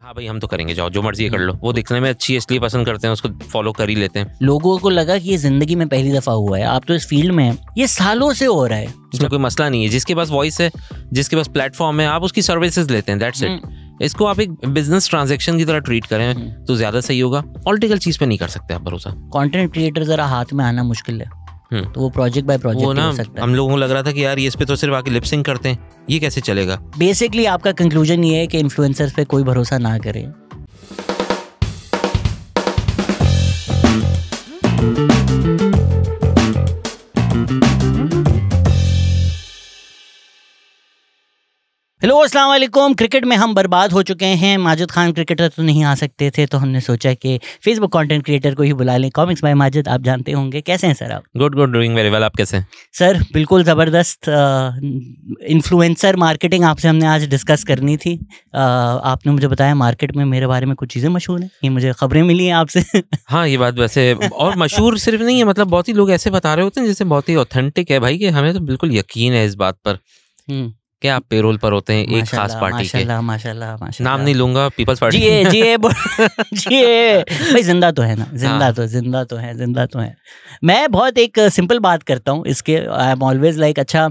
हाँ भाई हम तो करेंगे, जाओ जो मर्जी कर लो, वो दिखने में अच्छी है इसलिए पसंद करते हैं, उसको फॉलो कर ही लेते हैं। लोगों को लगा कि ये जिंदगी में पहली दफा हुआ है, आप तो इस फील्ड में हैं, ये सालों से हो रहा है। इसमें कोई मसला नहीं है, जिसके पास वॉइस है, जिसके पास प्लेटफॉर्म है, आप उसकी सर्विसेज लेते हैं, दैट्स इट। इसको आप एक बिजनेस ट्रांजैक्शन की तरह ट्रीट करें तो ज्यादा सही होगा। पॉलिटिकल चीज पे नहीं कर सकते आप भरोसा। कंटेंट क्रिएटर जरा हाथ में आना मुश्किल है, तो वो प्रोजेक्ट बाय प्रोजेक्ट हो सकता है। हम लोगों को लग रहा था कि यार ये इस पे तो सिर्फ आके लिप सिंक करते हैं, ये कैसे चलेगा। बेसिकली आपका कंक्लूजन ये है कि इन्फ्लुएंसर्स पे कोई भरोसा ना करें। हेलो अस्सलाम वालेकुम। क्रिकेट में हम बर्बाद हो चुके हैं। माजिद खान क्रिकेटर तो नहीं आ सकते थे, तो हमने सोचा कि फेसबुक कंटेंट क्रिएटर को ही बुला लें। कॉमिक्स बाय माजिद आप जानते होंगे। कैसे हैं सर आप? Good doing very well. आप कैसे हैं? सर बिल्कुल ज़बरदस्त। इन्फ्लुएंसर मार्केटिंग आपसे हमने आज डिस्कस करनी थी। आपने मुझे बताया मार्केट में मेरे बारे में कुछ चीज़ें मशहूर हैं, ये मुझे खबरें मिली हैं आपसे। हाँ ये बात वैसे और मशहूर सिर्फ नहीं है, मतलब बहुत ही लोग ऐसे बता रहे होते हैं जैसे बहुत ही ऑथेंटिक है भाई, कि हमें तो बिल्कुल यकीन है इस बात पर कि आप पेरोल पर होते हैं एक खास पार्टी के। माशाल्लाह नाम नहीं लूंगा, पीपल्स पार्टी। जी भाई जिंदा तो है ना, जिंदा तो है। मैं बहुत एक सिंपल बात करता हूँ इसके। आई एम ऑलवेज लाइक, अच्छा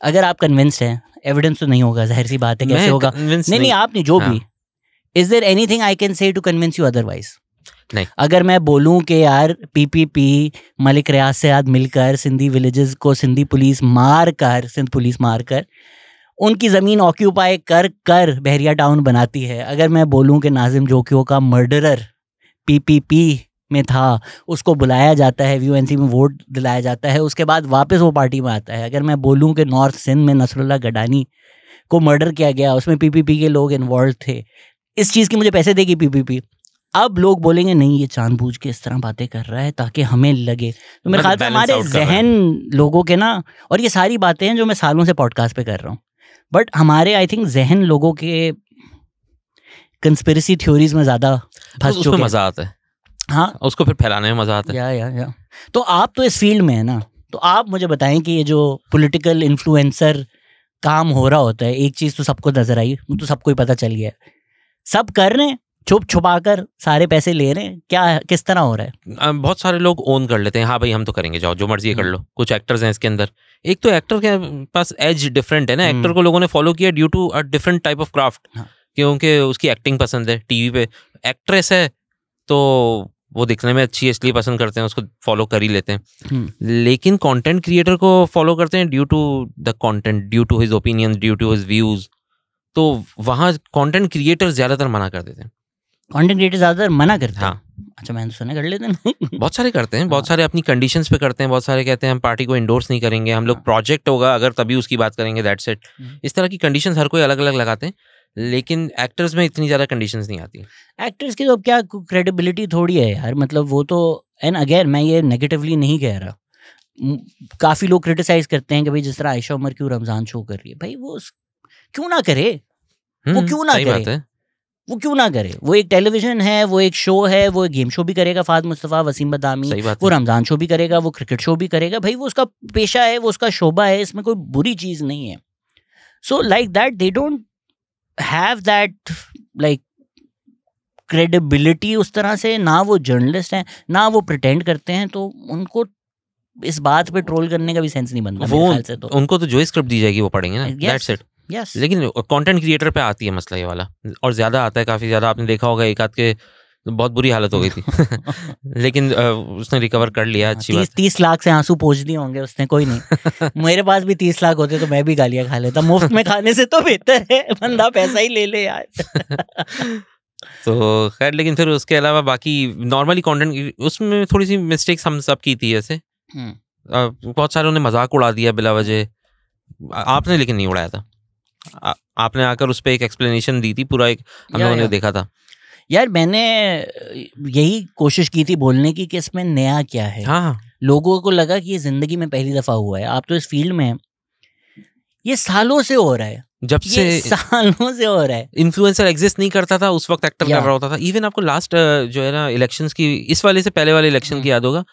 अगर आप कन्विंस्ड हैं, एविडेंस तो नहीं होगा, जाहिर सी बात है, कैसे होगा? नहीं आप नहीं, जो भी, is there anything I can say to convince you otherwise? नहीं। अगर मैं बोलूं कि यार पीपीपी मलिक रियाज से आज मिलकर सिंधी विलेजेस को सिंध पुलिस मार कर उनकी ज़मीन ऑक्यूपाई कर बहरिया टाउन बनाती है, अगर मैं बोलूं कि नाजिम जोकियों का मर्डरर पीपीपी में था, उसको बुलाया जाता है, यूएनसी में वोट दिलाया जाता है, उसके बाद वापस वो पार्टी में आता है, अगर मैं बोलूं कि नॉर्थ सिंध में नसरुल्लाह गडानी को मर्डर किया गया, उसमें पीपीपी के लोग इन्वॉल्व थे, इस चीज़ की मुझे पैसे देगी पीपीपी, अब लोग बोलेंगे नहीं ये जानबूझ के इस तरह बातें कर रहा है ताकि हमें लगे। तो मेरे ख्याल से हमारे जहन लोगों के ना, और ये सारी बातें हैं जो मैं सालों से पॉडकास्ट पे कर रहा हूँ, बट हमारे आई थिंक जहन लोगों के कंस्पिरेसी थ्योरीज में ज़्यादा फंस चुके हैं। मज़ा आता है, हाँ उसको फिर फैलाने में मज़ा आता है। या तो आप तो इस फील्ड में है ना, तो आप मुझे बताएं कि ये जो पॉलिटिकल इन्फ्लुएंसर काम हो रहा होता है, एक चीज़ तो सबको नजर आई, तो सबको ही पता चल गया, सब कर रहे हैं, छुपा कर सारे पैसे ले रहे हैं, क्या किस तरह हो रहा है? बहुत सारे लोग ओन कर लेते हैं, हाँ भाई हम तो करेंगे, जाओ जो मर्जी कर लो। कुछ एक्टर्स हैं इसके अंदर, एक तो एक्टर के पास एज डिफरेंट है ना, एक्टर को लोगों ने फॉलो किया due to a different type of craft, क्योंकि उसकी एक्टिंग पसंद है। टीवी पे एक्ट्रेस है तो वो दिखने में अच्छी है इसलिए पसंद करते हैं, उसको फॉलो कर ही लेते हैं। लेकिन कंटेंट क्रिएटर को फॉलो करते हैं due to the content, due to his opinions, due to his views. तो वहाँ कंटेंट क्रिएटर ज्यादातर मना कर देते हैं। कंटेंट क्रिएटर ज्यादातर मना करते हैं? हाँ। अच्छा मैंने सुना कर लेते हैं। बहुत सारे करते हैं, बहुत सारे अपनी कंडीशंस पे करते हैं, बहुत सारे कहते हैं हम पार्टी को इंडोर्स नहीं करेंगे, हम लोग प्रोजेक्ट होगा अगर तभी उसकी बात करेंगे, दैट्स इट। इस तरह की कंडीशंस हर कोई अलग अलग लगाते हैं, लेकिन एक्टर्स में इतनी ज़्यादा कंडीशंस नहीं आती। एक्टर्स की तो क्या क्रेडिबिलिटी थोड़ी है यार, मतलब वो तो, एंड अगेन मैं ये नेगेटिवली नहीं कह रहा, काफ़ी लोग क्रिटिसाइज करते हैं कि भाई जिस तरह आयशा उमर क्यों रमज़ान शो कर रही है, भाई वो क्यों ना करे, वो क्यों ना करे, वो क्यों ना करे? वो एक टेलीविजन है, वो एक शो है, वो एक गेम शो भी करेगा, फाद मुस्तफ़ा, वसीम बदामी, वो रमज़ान शो भी करेगा, वो क्रिकेट शो भी करेगा, भाई वो उसका पेशा है, वो उसका शोबा है, इसमें कोई बुरी चीज़ नहीं है। So like that they don't have that like credibility उस तरह से, ना वो जर्नलिस्ट हैं, ना वो प्रिटेंड करते हैं, तो उनको इस बात पे ट्रोल करने का भी सेंस नहीं बनता मेरे ख्याल से। तो उनको तो जो स्क्रिप्ट दी जाएगी वो पढ़ेंगे ना, दैट्स इट। Yes. लेकिन कंटेंट क्रिएटर पे आती है मसला ये वाला, और ज्यादा आता है, काफी ज्यादा। आपने देखा होगा एक आध के बहुत बुरी हालत हो गई थी लेकिन उसने रिकवर कर लिया, अच्छी बात। 30 लाख से आंसू पोंछ दिए होंगे उसने, कोई नहीं। मेरे पास भी 30 लाख होते तो मैं भी गालियां खा लेता, मुफ्त में खाने से तो बेहतर है बंदा पैसा ही ले ले यार। तो खैर, लेकिन फिर उसके अलावा बाकी नॉर्मली कंटेंट, उसमें थोड़ी सी मिस्टेक्स हम सब की थी ऐसे। बहुत सारे उन्हें मजाक उड़ा दिया बिला वजह, आपने लेकिन नहीं उड़ाया था। आपने आकर उस पर एक एक्सप्लेनेशन दी थी, पूरा एक हम लोगों ने देखा था यार। मैंने यही कोशिश की थी बोलने की कि इसमें नया क्या है। हाँ। लोगों को लगा कि ये जिंदगी में पहली दफा हुआ है, आप तो इस फील्ड में हैं, ये सालों से हो रहा है, जब से सालों से हो रहा है। इन्फ्लुएंसर एग्जिस्ट नहीं करता था उस वक्त एक्टर कर रहा होता था। इवन आपको लास्ट जो है ना इलेक्शंस की, इस वाले से पहले वाले इलेक्शन की याद होगा,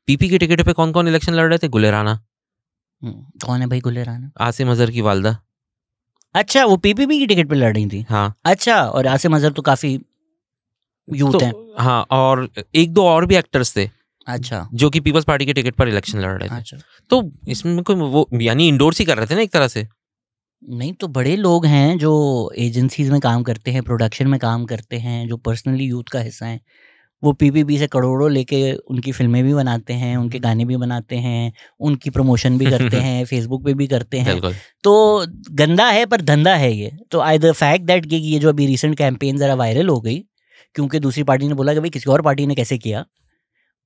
पीपी के टिकट पे कौन कौन इलेक्शन लड़ रहे थे? गुले राना। कौन है भाई गुले राना? आसिम अजहर की वालदा। अच्छा, वो पीपीपी की टिकट पे लड़ रही थी। हाँ अच्छा, और आसिम अजहर तो काफी यूथ है। हाँ, और एक दो और भी एक्टर्स थे अच्छा, जो कि पीपल्स पार्टी के टिकट पर इलेक्शन लड़ रहे थे। अच्छा, तो इसमें कोई वो यानी इंडोर्स ही कर रहे थे ना एक तरह से। नहीं तो बड़े लोग हैं जो एजेंसीज में काम करते हैं, प्रोडक्शन में काम करते हैं, जो पर्सनली यूथ का हिस्सा हैं, वो पीपीपी से करोड़ों लेके उनकी फिल्में भी बनाते हैं, उनके गाने भी बनाते हैं, उनकी प्रमोशन भी करते हैं, फेसबुक पे भी करते हैं। बिल्कुल। तो गंदा है पर धंधा है ये। तो आई द फैक्ट दैट कि ये जो अभी रिसेंट कैंपेन ज़रा वायरल हो गई क्योंकि दूसरी पार्टी ने बोला कि भाई किसी और पार्टी ने कैसे किया,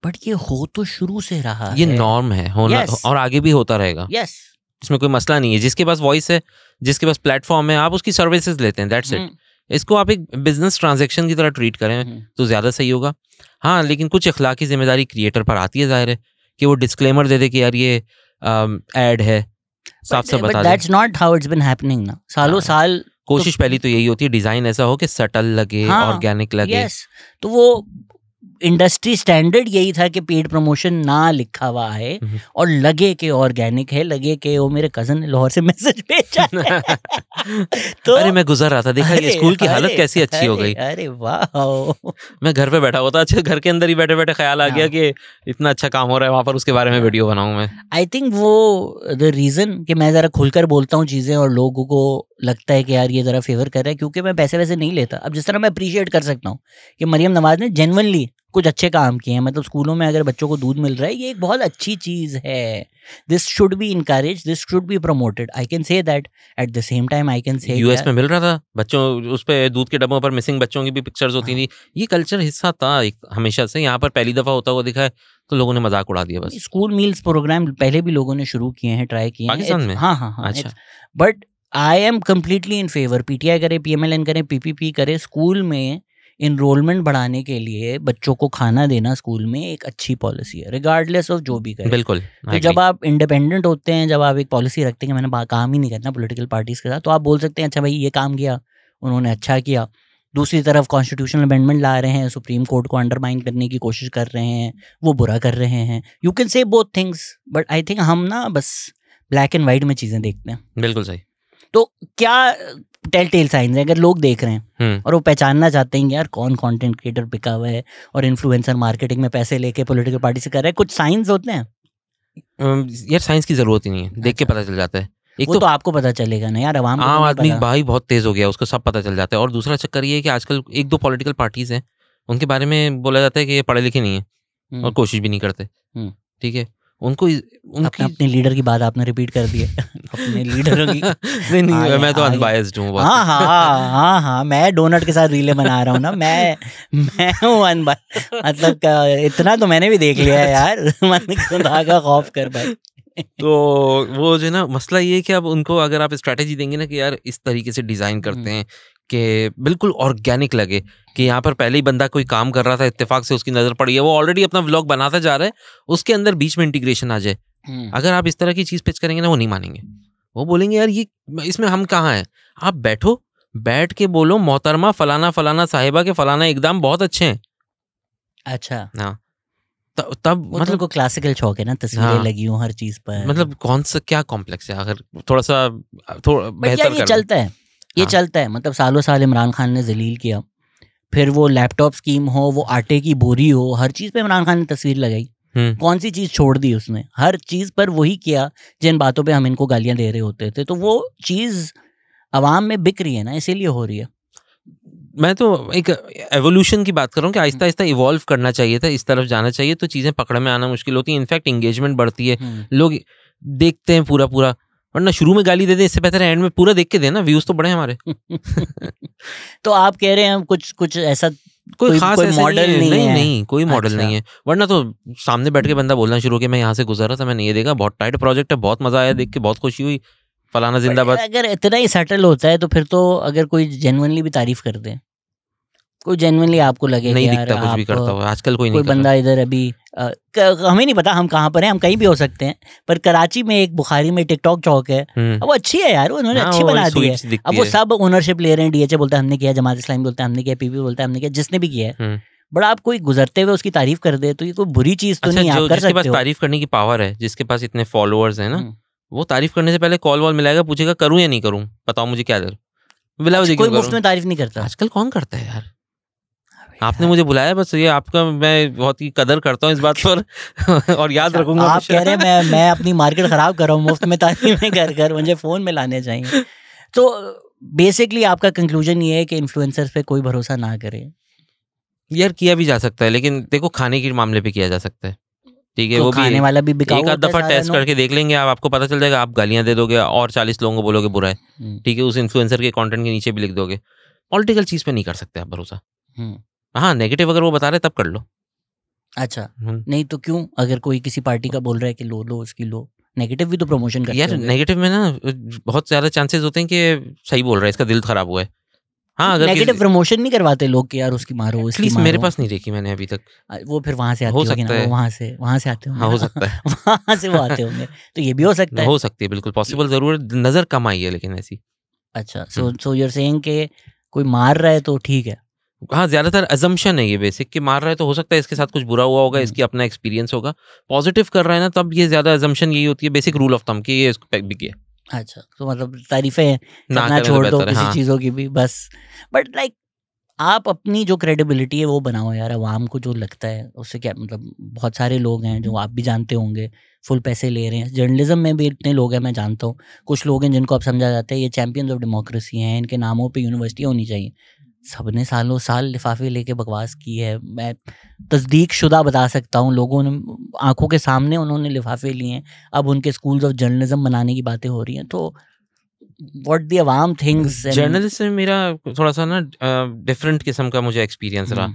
बट ये हो तो शुरू से रहा ये है। नॉर्म है होना, Yes. और आगे भी होता रहेगा। यस, इसमें कोई मसला नहीं है। जिसके पास वॉइस है, जिसके पास प्लेटफॉर्म है, आप उसकी सर्विसेज लेते हैं, दैट्स इट। इसको आप एक बिजनेस ट्रांजैक्शन की तरह ट्रीट करें तो ज़्यादा सही होगा। हाँ, लेकिन कुछ अखलाकी जिम्मेदारी क्रिएटर पर आती है, जाहिर है कि वो डिस्क्लेमर दे दे कि यार ये एड है, साफ साफ बता दे। That's not how it's been happening ना, सालों साल। कोशिश पहली तो यही होती है, डिजाइन ऐसा हो कि सटल लगे, ऑर्गेनिक लगे। यस, तो वो इंडस्ट्री स्टैंडर्ड यही था कि पेड प्रमोशन ना लिखा हुआ है और लगे कि ऑर्गेनिक है, लगे कि वो मेरे कजन ने लाहौर से मैसेज भेजा है। तो अरे मैं गुजर रहा था, देखा ये स्कूल की हालत कैसी अच्छी हो गई। अरे वाह, मैं घर पे बैठा हुआ था, अच्छा घर के अंदर ही बैठे बैठे ख्याल आ गया कि इतना अच्छा काम हो रहा है वहां पर, उसके बारे में वीडियो बनाऊं मैं। आई थिंक वो द रीजन कि मैं जरा खुलकर बोलता हूँ चीजें और लोगों को लगता है कि यार ये जरा फेवर कर रहा है, क्योंकि मैं पैसे वैसे नहीं लेता। अब जिस तरह मैं अप्रिशिएट कर सकता हूँ कि मरियम नवाज ने जेन्युइनली कुछ अच्छे काम किए हैं, मतलब स्कूलों में अगर बच्चों को दूध मिल रहा है, ये एक बहुत अच्छी चीज़ है। This should be encourage, this should be promoted, I can say that. At the same time I can से यूएस में मिल रहा था बच्चों, उस पे दूध के डब्बों पर मिसिंग बच्चों की भी पिक्चर्स होती थी। ये कल्चर हिस्सा था हमेशा से, यहाँ पर पहली दफा होता हुआ दिखा है तो लोगों ने मजाक उड़ा दिया बस। स्कूल मील्स प्रोग्राम पहले भी लोगों ने शुरू किए हैं, ट्राई किए हैं पाकिस्तान में। हाँ हाँ हाँ, अच्छा, but I am completely in favour. PTI करे, पीएमएलएन करे, पीपीपी करे, स्कूल में इनरोलमेंट बढ़ाने के लिए बच्चों को खाना देना स्कूल में एक अच्छी पॉलिसी है, रिगार्डलेस ऑफ जो भी करे। बिल्कुल। तो जब आप इंडिपेंडेंट होते हैं, जब आप एक पॉलिसी रखते हैं कि मैंने काम ही नहीं करना पॉलिटिकल पार्टीज के साथ, तो आप बोल सकते हैं अच्छा भाई ये काम किया उन्होंने, अच्छा किया। दूसरी तरफ कॉन्स्टिट्यूशनल अमेंडमेंट ला रहे हैं, सुप्रीम कोर्ट को अंडरमाइन करने की कोशिश कर रहे हैं, वो बुरा कर रहे हैं। You can say both things, but I think हम ना बस ब्लैक एंड वाइट में चीज़ें देखते हैं। बिल्कुल सही। तो क्या टेल टेल साइंस है अगर लोग देख रहे हैं और वो पहचानना चाहते हैं यार कौन कंटेंट क्रिएटर बिका हुआ है और इन्फ्लुएंसर मार्केटिंग में पैसे लेके पॉलिटिकल पार्टी से कर रहा है, कुछ साइंस होते हैं? यार साइंस की जरूरत ही नहीं है, देख के पता चल जाता है। एक वो तो आपको पता चलेगा ना यार, आम आदमी भाई बहुत तेज हो गया, उसको सब पता चल जाता है। और दूसरा चक्कर ये है कि आजकल एक दो पॉलिटिकल पार्टीज हैं, उनके बारे में बोला जाता है कि ये पढ़े लिखे नहीं है और कोशिश भी नहीं करते। ठीक है, उनको अपने लीडर की बात आपने रिपीट कर दी है। अपने लीडर की नहीं, मैं तो अनबायस्ड हूँ। हाँ हाँ हाँ हाँ, मैं डोनट के साथ रीले बना रहा हूँ ना, मैं हूँ अनबायस्ड। मतलब इतना तो मैंने भी देख लिया है यार, मन खुदा का खौफ कर भाई। तो वो जो है ना, मसला ये है कि अब उनको अगर आप स्ट्रैटेजी देंगे ना कि यार इस तरीके से डिज़ाइन करते हैं कि बिल्कुल ऑर्गेनिक लगे, कि यहाँ पर पहले ही बंदा कोई काम कर रहा था, इत्तेफाक से उसकी नज़र पड़ी है, वो ऑलरेडी अपना व्लॉग बनाता जा रहा है, उसके अंदर बीच में इंटीग्रेशन आ जाए। अगर आप इस तरह की चीज़ पिच करेंगे ना, वो नहीं मानेंगे। वो बोलेंगे यार ये इसमें हम कहाँ हैं। आप बैठो, बैठ के बोलो मोहतरमा फलाना फलाना साहिबा के फलाना इकदाम बहुत अच्छे हैं। अच्छा, हाँ, तब मतलब को क्लासिकल शौक है ना, तस्वीरें लगी हूँ हर चीज पर। मतलब कौन सा क्या कॉम्प्लेक्स है, अगर थोड़ा बेहतर ये चलता है, ये चलता है। मतलब सालों साल इमरान खान ने जलील किया, फिर वो लैपटॉप स्कीम हो, वो आटे की बोरी हो, हर चीज पे इमरान खान ने तस्वीर लगाई। कौन सी चीज छोड़ दी उसने? हर चीज पर वही किया जिन बातों पे हम इनको गालियां दे रहे होते थे। तो वो चीज अवाम में बिक रही है ना, इसीलिए हो रही है। मैं तो एक एवोल्यूशन की बात कर रहा हूँ कि आहिस्ता आहिस्ता इवॉल्व करना चाहिए था, इस तरफ जाना चाहिए, तो चीज़ें पकड़ में आना मुश्किल होती है। इनफैक्ट एंगेजमेंट बढ़ती है, लोग देखते हैं पूरा पूरा, वरना शुरू में गाली दे दे, इससे बेहतर है एंड में पूरा देख के देना, व्यूज तो बढ़े हमारे। तो आप कह रहे हैं कुछ ऐसा कोई खास मॉडल नहीं, कोई मॉडल नहीं है। वरना तो सामने बैठ के बंदा बोलना शुरू किया, मैं यहाँ से गुजर रहा था, मैंने ये देखा, बहुत टाइट प्रोजेक्ट है, बहुत मजा आया देख के, बहुत खुशी हुई, फलाना जिंदाबाद। अगर इतना ही सेटल होता है तो फिर तो अगर कोई जेन्युइनली भी तारीफ कर दे, कोई जेन्युइनली आपको लगे नहीं दिखता कुछ भी करता हुआ आजकल, कोई बंदा इधर अभी हमें नहीं पता हम कहाँ पर हैं, हम कहीं भी हो सकते हैं, पर कराची में एक बुखारी में टिकटॉक चौक है, अब वो अच्छी है यार, उन्होंने अच्छी बना दी है। अब वो सब ओनरशिप ले रहे हैं, डीएचए बोलता है हमने किया, जमात इस्लामी बोलता है हमने किया, पीपी बोलता है हमने किया, जिसने भी किया है। बड़ा आप कोई गुजरते हुए उसकी तारीफ कर दे तो ये कोई बुरी चीज तो नहीं, आप कर सकते हो। जिसके पास तारीफ करने की पावर है, जिसके पास इतने फॉलोअर्स हैं ना, वो तारीफ करने से पहले कॉल वॉल मिलाएगा, पूछेगा करूं या नहीं करूं, बताओ मुझे क्या दे, कोई मुफ्त में तारीफ नहीं करता आजकल। कौन करता है यार? आपने मुझे बुलाया, बस ये आपका मैं बहुत ही कदर करता हूँ इस बात पर और याद रखूंगा। आप कह रहे हैं मैं अपनी मार्केट खराब कर रहा हूँ मुफ्त में तारीफें कर मुझे फोन में लाने चाहिए। तो बेसिकली आपका कंक्लूजन ये है कि इन्फ्लुएंसर्स पे कोई भरोसा ना करे। यार किया भी जा सकता है, लेकिन देखो खाने के मामले पे किया जा सकता है, ठीक है, तो वो खाने वाला भी बिकाऊ एक आध दफा टेस्ट करके देख लेंगे आप, आपको पता चल जाएगा, आप गालियां दे दोगे और 40 लोगों को बोलोगे बुरा है, ठीक है, उस इन्फ्लुएंसर के कंटेंट के नीचे भी लिख दोगे। पॉलिटिकल चीज पे नहीं कर सकते आप भरोसा। हाँ, नेगेटिव अगर वो बता रहे तब कर लो। अच्छा, नहीं तो क्यों, अगर कोई किसी पार्टी का बोल रहा है कि लो उसकी लो, नेगेटिव भी तो प्रमोशन करते हैं यार। नेगेटिव में ना बहुत ज्यादा चांसेस होते हैं कि सही बोल रहा है, इसका दिल खराब हुआ है। हाँ, अगर नेगेटिव प्रमोशन नहीं करवाते लोग कि यार उसकी मारो उसकी मारो। मेरे पास नहीं देखी मैंने अभी तक। वो फिर वहां से आती होगी ना, वो वहां से आते होंगे। हाँ, हो सकता है वहां से वो आते होंगे, तो ये भी हो सकता है। हो सकती है, बिल्कुल पॉसिबल जरूर, नजर कम आई है लेकिन ऐसी। अच्छा, सो यू आर सेइंग कि कोई मार रहा है तो ठीक है। हाँ, ज्यादातर अजम्पशन है ये बेसिक कि मार रहा है तो हो सकता है इसके साथ कुछ बुरा हुआ होगा, इसकी अपना एक्सपीरियंस होगा। पॉजिटिव कर रहा है ना, तब ये ज्यादा अजम्पशन यही होती है, बेसिक रूल ऑफ थंब कि ये इसको पैक भी किया। अच्छा, तो मतलब तारीफें करना छोड़ दो किसी चीजों की भी बस। बट लाइक आप अपनी जो क्रेडिबिलिटी है वो बनाओ यार, आवाम को जो लगता है उससे क्या मतलब। बहुत सारे लोग हैं जो आप भी जानते होंगे, फुल पैसे ले रहे हैं। जर्नलिज्म में भी इतने लोग हैं, मैं जानता हूँ कुछ लोग हैं जिनको अब समझा जाता है ये चैंपियंस ऑफ डेमोक्रेसी हैं, इनके नामों पे यूनिवर्सिटी होनी चाहिए। सबने सालों साल लिफाफे लेके बकवास की है, मैं तस्दीक शुदा बता सकता हूँ। लोगों ने आंखों के सामने उन्होंने लिफाफे लिए हैं, अब उनके स्कूल्स ऑफ जर्नलिज्म बनाने की बातें हो रही हैं। तो what the Awam thinks. Journalist में मेरा थोड़ा सा ना डिफरेंट किस्म का मुझे एक्सपीरियंस रहा।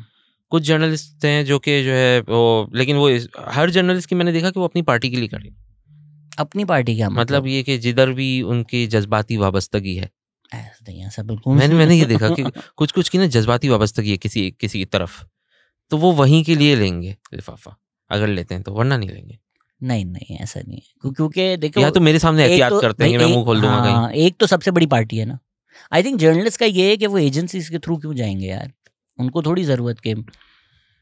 कुछ जर्नलिस्ट हैं जो कि जो है वो, लेकिन वो हर जर्नलिस्ट की मैंने देखा कि वो अपनी पार्टी के लिए करे। अपनी पार्टी क्या मतलब ये कि जिधर भी उनकी जज्बाती वाबस्तगी है, ऐसा बिल्कुल मैंने ये देखा कि कुछ की ना जज्बाती वाबस्तगी है किसी की तरफ, तो वो वहीं के लिए लेंगे लिफाफा, अगर लेते हैं तो, वरना नहीं लेंगे। नहीं ऐसा नहीं है, क्योंकि देखो या तो मेरे सामने एहतियात करते हैं कि मैं मुंह खोल दूंगा कहीं। एक तो सबसे बड़ी पार्टी है ना। आई थिंक जर्नलिस्ट का ये है कि वो एजेंसीज के थ्रू क्यों जाएंगे यार, उनको थोड़ी जरूरत के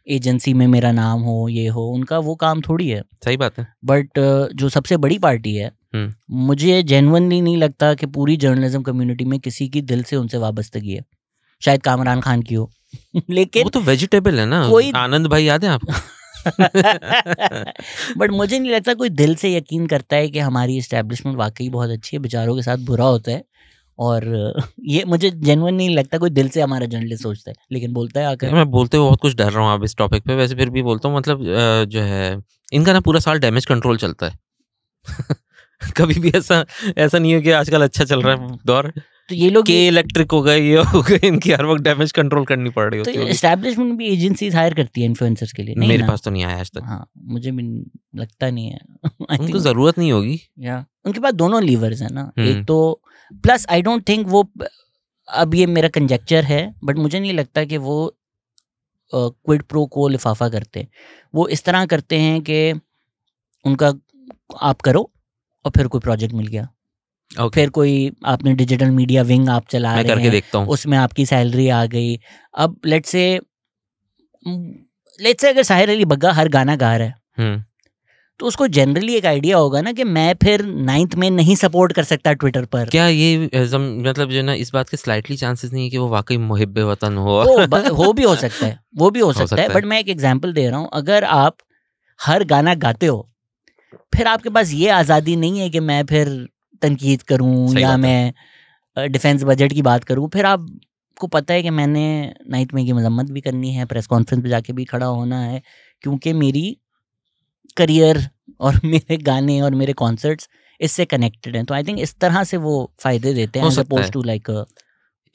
एजेंसी में मेरा नाम हो ये हो, उनका वो काम थोड़ी है। सही बात है। बट जो सबसे बड़ी पार्टी है, मुझे जेन्युइनली नहीं लगता कि पूरी जर्नलिज्म कम्युनिटी में किसी की दिल से उनसे वाबस्तगी है। शायद कामरान खान की हो लेकिन वो तो वेजिटेबल है ना, कोई आनंद भाई याद है आपको? बट मुझे नहीं लगता कोई दिल से यकीन करता है कि हमारी एस्टैब्लिशमेंट वाकई बहुत अच्छी है, बेचारों के साथ बुरा होता है। और ये मुझे जेन्युइन नहीं लगता कोई दिल से हमारा जर्नलिस्ट सोचता है, लेकिन बोलता है आकर। मैं बोलते हुए बहुत कुछ डर रहा हूँ अब इस टॉपिक पे, वैसे फिर भी बोलता हूँ। मतलब जो है इनका ना पूरा साल डैमेज कंट्रोल चलता है कभी भी ऐसा नहीं है कि आजकल अच्छा चल रहा है दौर, तो ये लोग के इलेक्ट्रिक हो गए, ये हो गए, इनकी हर वक्त डैमेज कंट्रोल करनी पड़ रही होती है। तो एस्टैब्लिशमेंट भी एजेंसीज हायर करती है इन्फ्लुएंसर्स के लिए? नहीं, मेरे पास तो नहीं आया आज तक। हाँ, मुझे भी लगता नहीं है उनको जरूरत नहीं होगी, या उनके पास दोनों लीवर्स है ना। एक तो प्लस आई डोंट थिंक वो, अब ये मेरा कंजेक्चर है, बट मुझे नहीं लगता कि वो क्विड प्रो को लिफाफा करते। वो इस तरह करते हैं कि उनका आप करो और फिर कोई प्रोजेक्ट मिल गया, फिर कोई आपने डिजिटल मीडिया विंग आप चला रहे करके हैं, देखता हूं, उसमें आपकी सैलरी आ गई। अब लेट्स से अगर साहिर अली बग्गा हर गाना गा रहा है, तो उसको जनरली एक आइडिया होगा ना कि मैं फिर 9th में नहीं सपोर्ट कर सकता ट्विटर पर। क्या ये मतलब जो ना इस बात के स्लाइटली चांसेस नहीं है कि वो वाकई मुहिब्बे वतन हो? वो भी हो सकता है, वो भी हो सकता है। बट मैं एक एग्जांपल दे रहा हूँ, अगर आप हर गाना गाते हो, फिर आपके पास ये आज़ादी नहीं है कि मैं फिर तनकीद करूं या मैं डिफेंस बजट की बात करूं। फिर आपको पता है कि मैंने 9th में की मजम्मत भी करनी है, प्रेस कॉन्फ्रेंस पे जाके भी खड़ा होना है, क्योंकि मेरी करियर और मेरे गाने और मेरे कॉन्सर्ट्स इससे कनेक्टेड हैं। तो आई थिंक इस तरह से वो फायदे देते हैं, एज अपोज्ड टू लाइक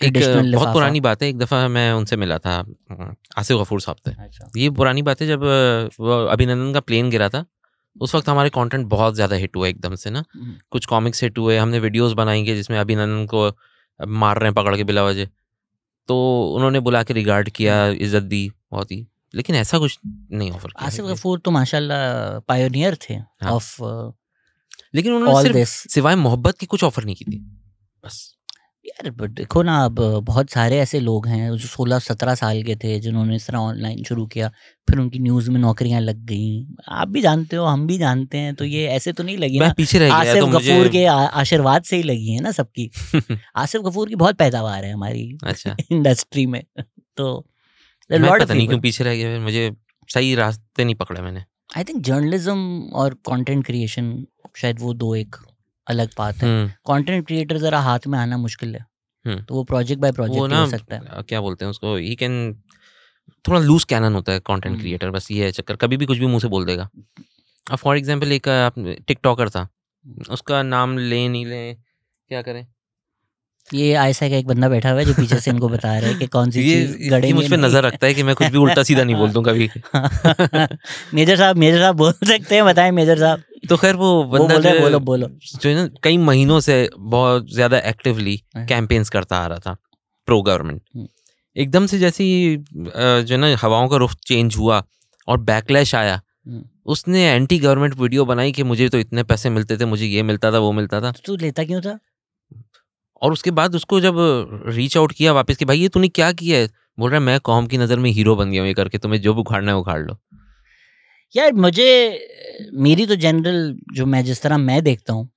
एक बहुत पुरानी बात है। एक दफ़ा मैं उनसे मिला था, आसिफ गफूर साहब थे। अच्छा। ये पुरानी बात है, जब अभिनंदन का प्लेन गिरा था, उस वक्त हमारे कंटेंट बहुत ज़्यादा हिट हुए एकदम से ना। कुछ कॉमिक्स हिट हुए, हमने वीडियोस बनाएंगे जिसमें अभिनंदन को मार रहे हैं पकड़ के बिला वजह, तो उन्होंने बुला के रिगार्ड किया, इज्जत दी बहुत ही, लेकिन ऐसा कुछ नहीं ऑफर किया। आसिफ गफूर तो माशाल्लाह पायोनियर थे ऑफ, लेकिन उन्होंने सिर्फ सिवाय मोहब्बत की कुछ ऑफर नहीं की थी बस। यार but देखो ना, अब बहुत सारे ऐसे लोग हैं जो 16-17 साल के थे जिन्होंने इस तरह ऑनलाइन शुरू किया, फिर उनकी न्यूज़ में नौकरियां लग गई। आप भी जानते हो, हम भी जानते हैं, तो ये ऐसे तो नहीं लगी मैं ना। पीछे रह गया आसिफ तो मुझे गफूर के आशीर्वाद से ही लगी है ना सबकी। आसिफ गफूर की बहुत पैदावार है हमारी अच्छा इंडस्ट्री में। तो मैं पता नहीं क्यों पीछे रह गया, फिर मुझे सही रास्ते नहीं पकड़े मैंने। आई थिंक जर्नलिज्म और कंटेंट क्रिएशन शायद वो दो एक अलग बात है। कंटेंट क्रिएटर जरा हाथ में आना मुश्किल है, तो वो प्रोजेक्ट बाय प्रोजेक्ट हो सकता है। क्या बोलते हैं उसको, ही कैन थोड़ा लूज कैनन होता है कंटेंट क्रिएटर, बस ये है चक्कर, कभी भी कुछ भी मुंह से बोल देगा। अब फॉर एग्जांपल एक टिकटॉकर था, उसका नाम ले नहीं ले, क्या करें। ये ऐसा का एक बंदा बैठा हुआ है जो पीछे से इनको बता रहा है कि कौन सी चीज गड़ेंगे। मुझ पे नजर रखता है कि मैं कुछ भी उल्टा सीधा नहीं बोल दूं कभी। मेजर साहब बोल सकते हैं, बताएं मेजर साहब। तो खैर वो बंदा बोलो जो है ना कई महीनों से बहुत ज्यादा एक्टिवली कैंपेन्स करता आ रहा था प्रो गवर्नमेंट। एकदम से जैसी जो ना हवाओं का रुख चेंज हुआ और बैकलैश आया, उसने एंटी गवर्नमेंट वीडियो बनाई कि मुझे तो इतने पैसे मिलते थे, मुझे ये मिलता था, वो मिलता था। तू लेता क्यों था? और उसके बाद उसको जब रीच आउट किया वापस कि भाई ये तूने क्या किया है, बोल रहा है मैं कौम की नज़र में हीरो बन गया हूँ ये करके, तुम्हें जो भी उखाड़ना है उखाड़ लो। यार मेरी तो जनरल जो मैं जिस तरह मैं देखता हूँ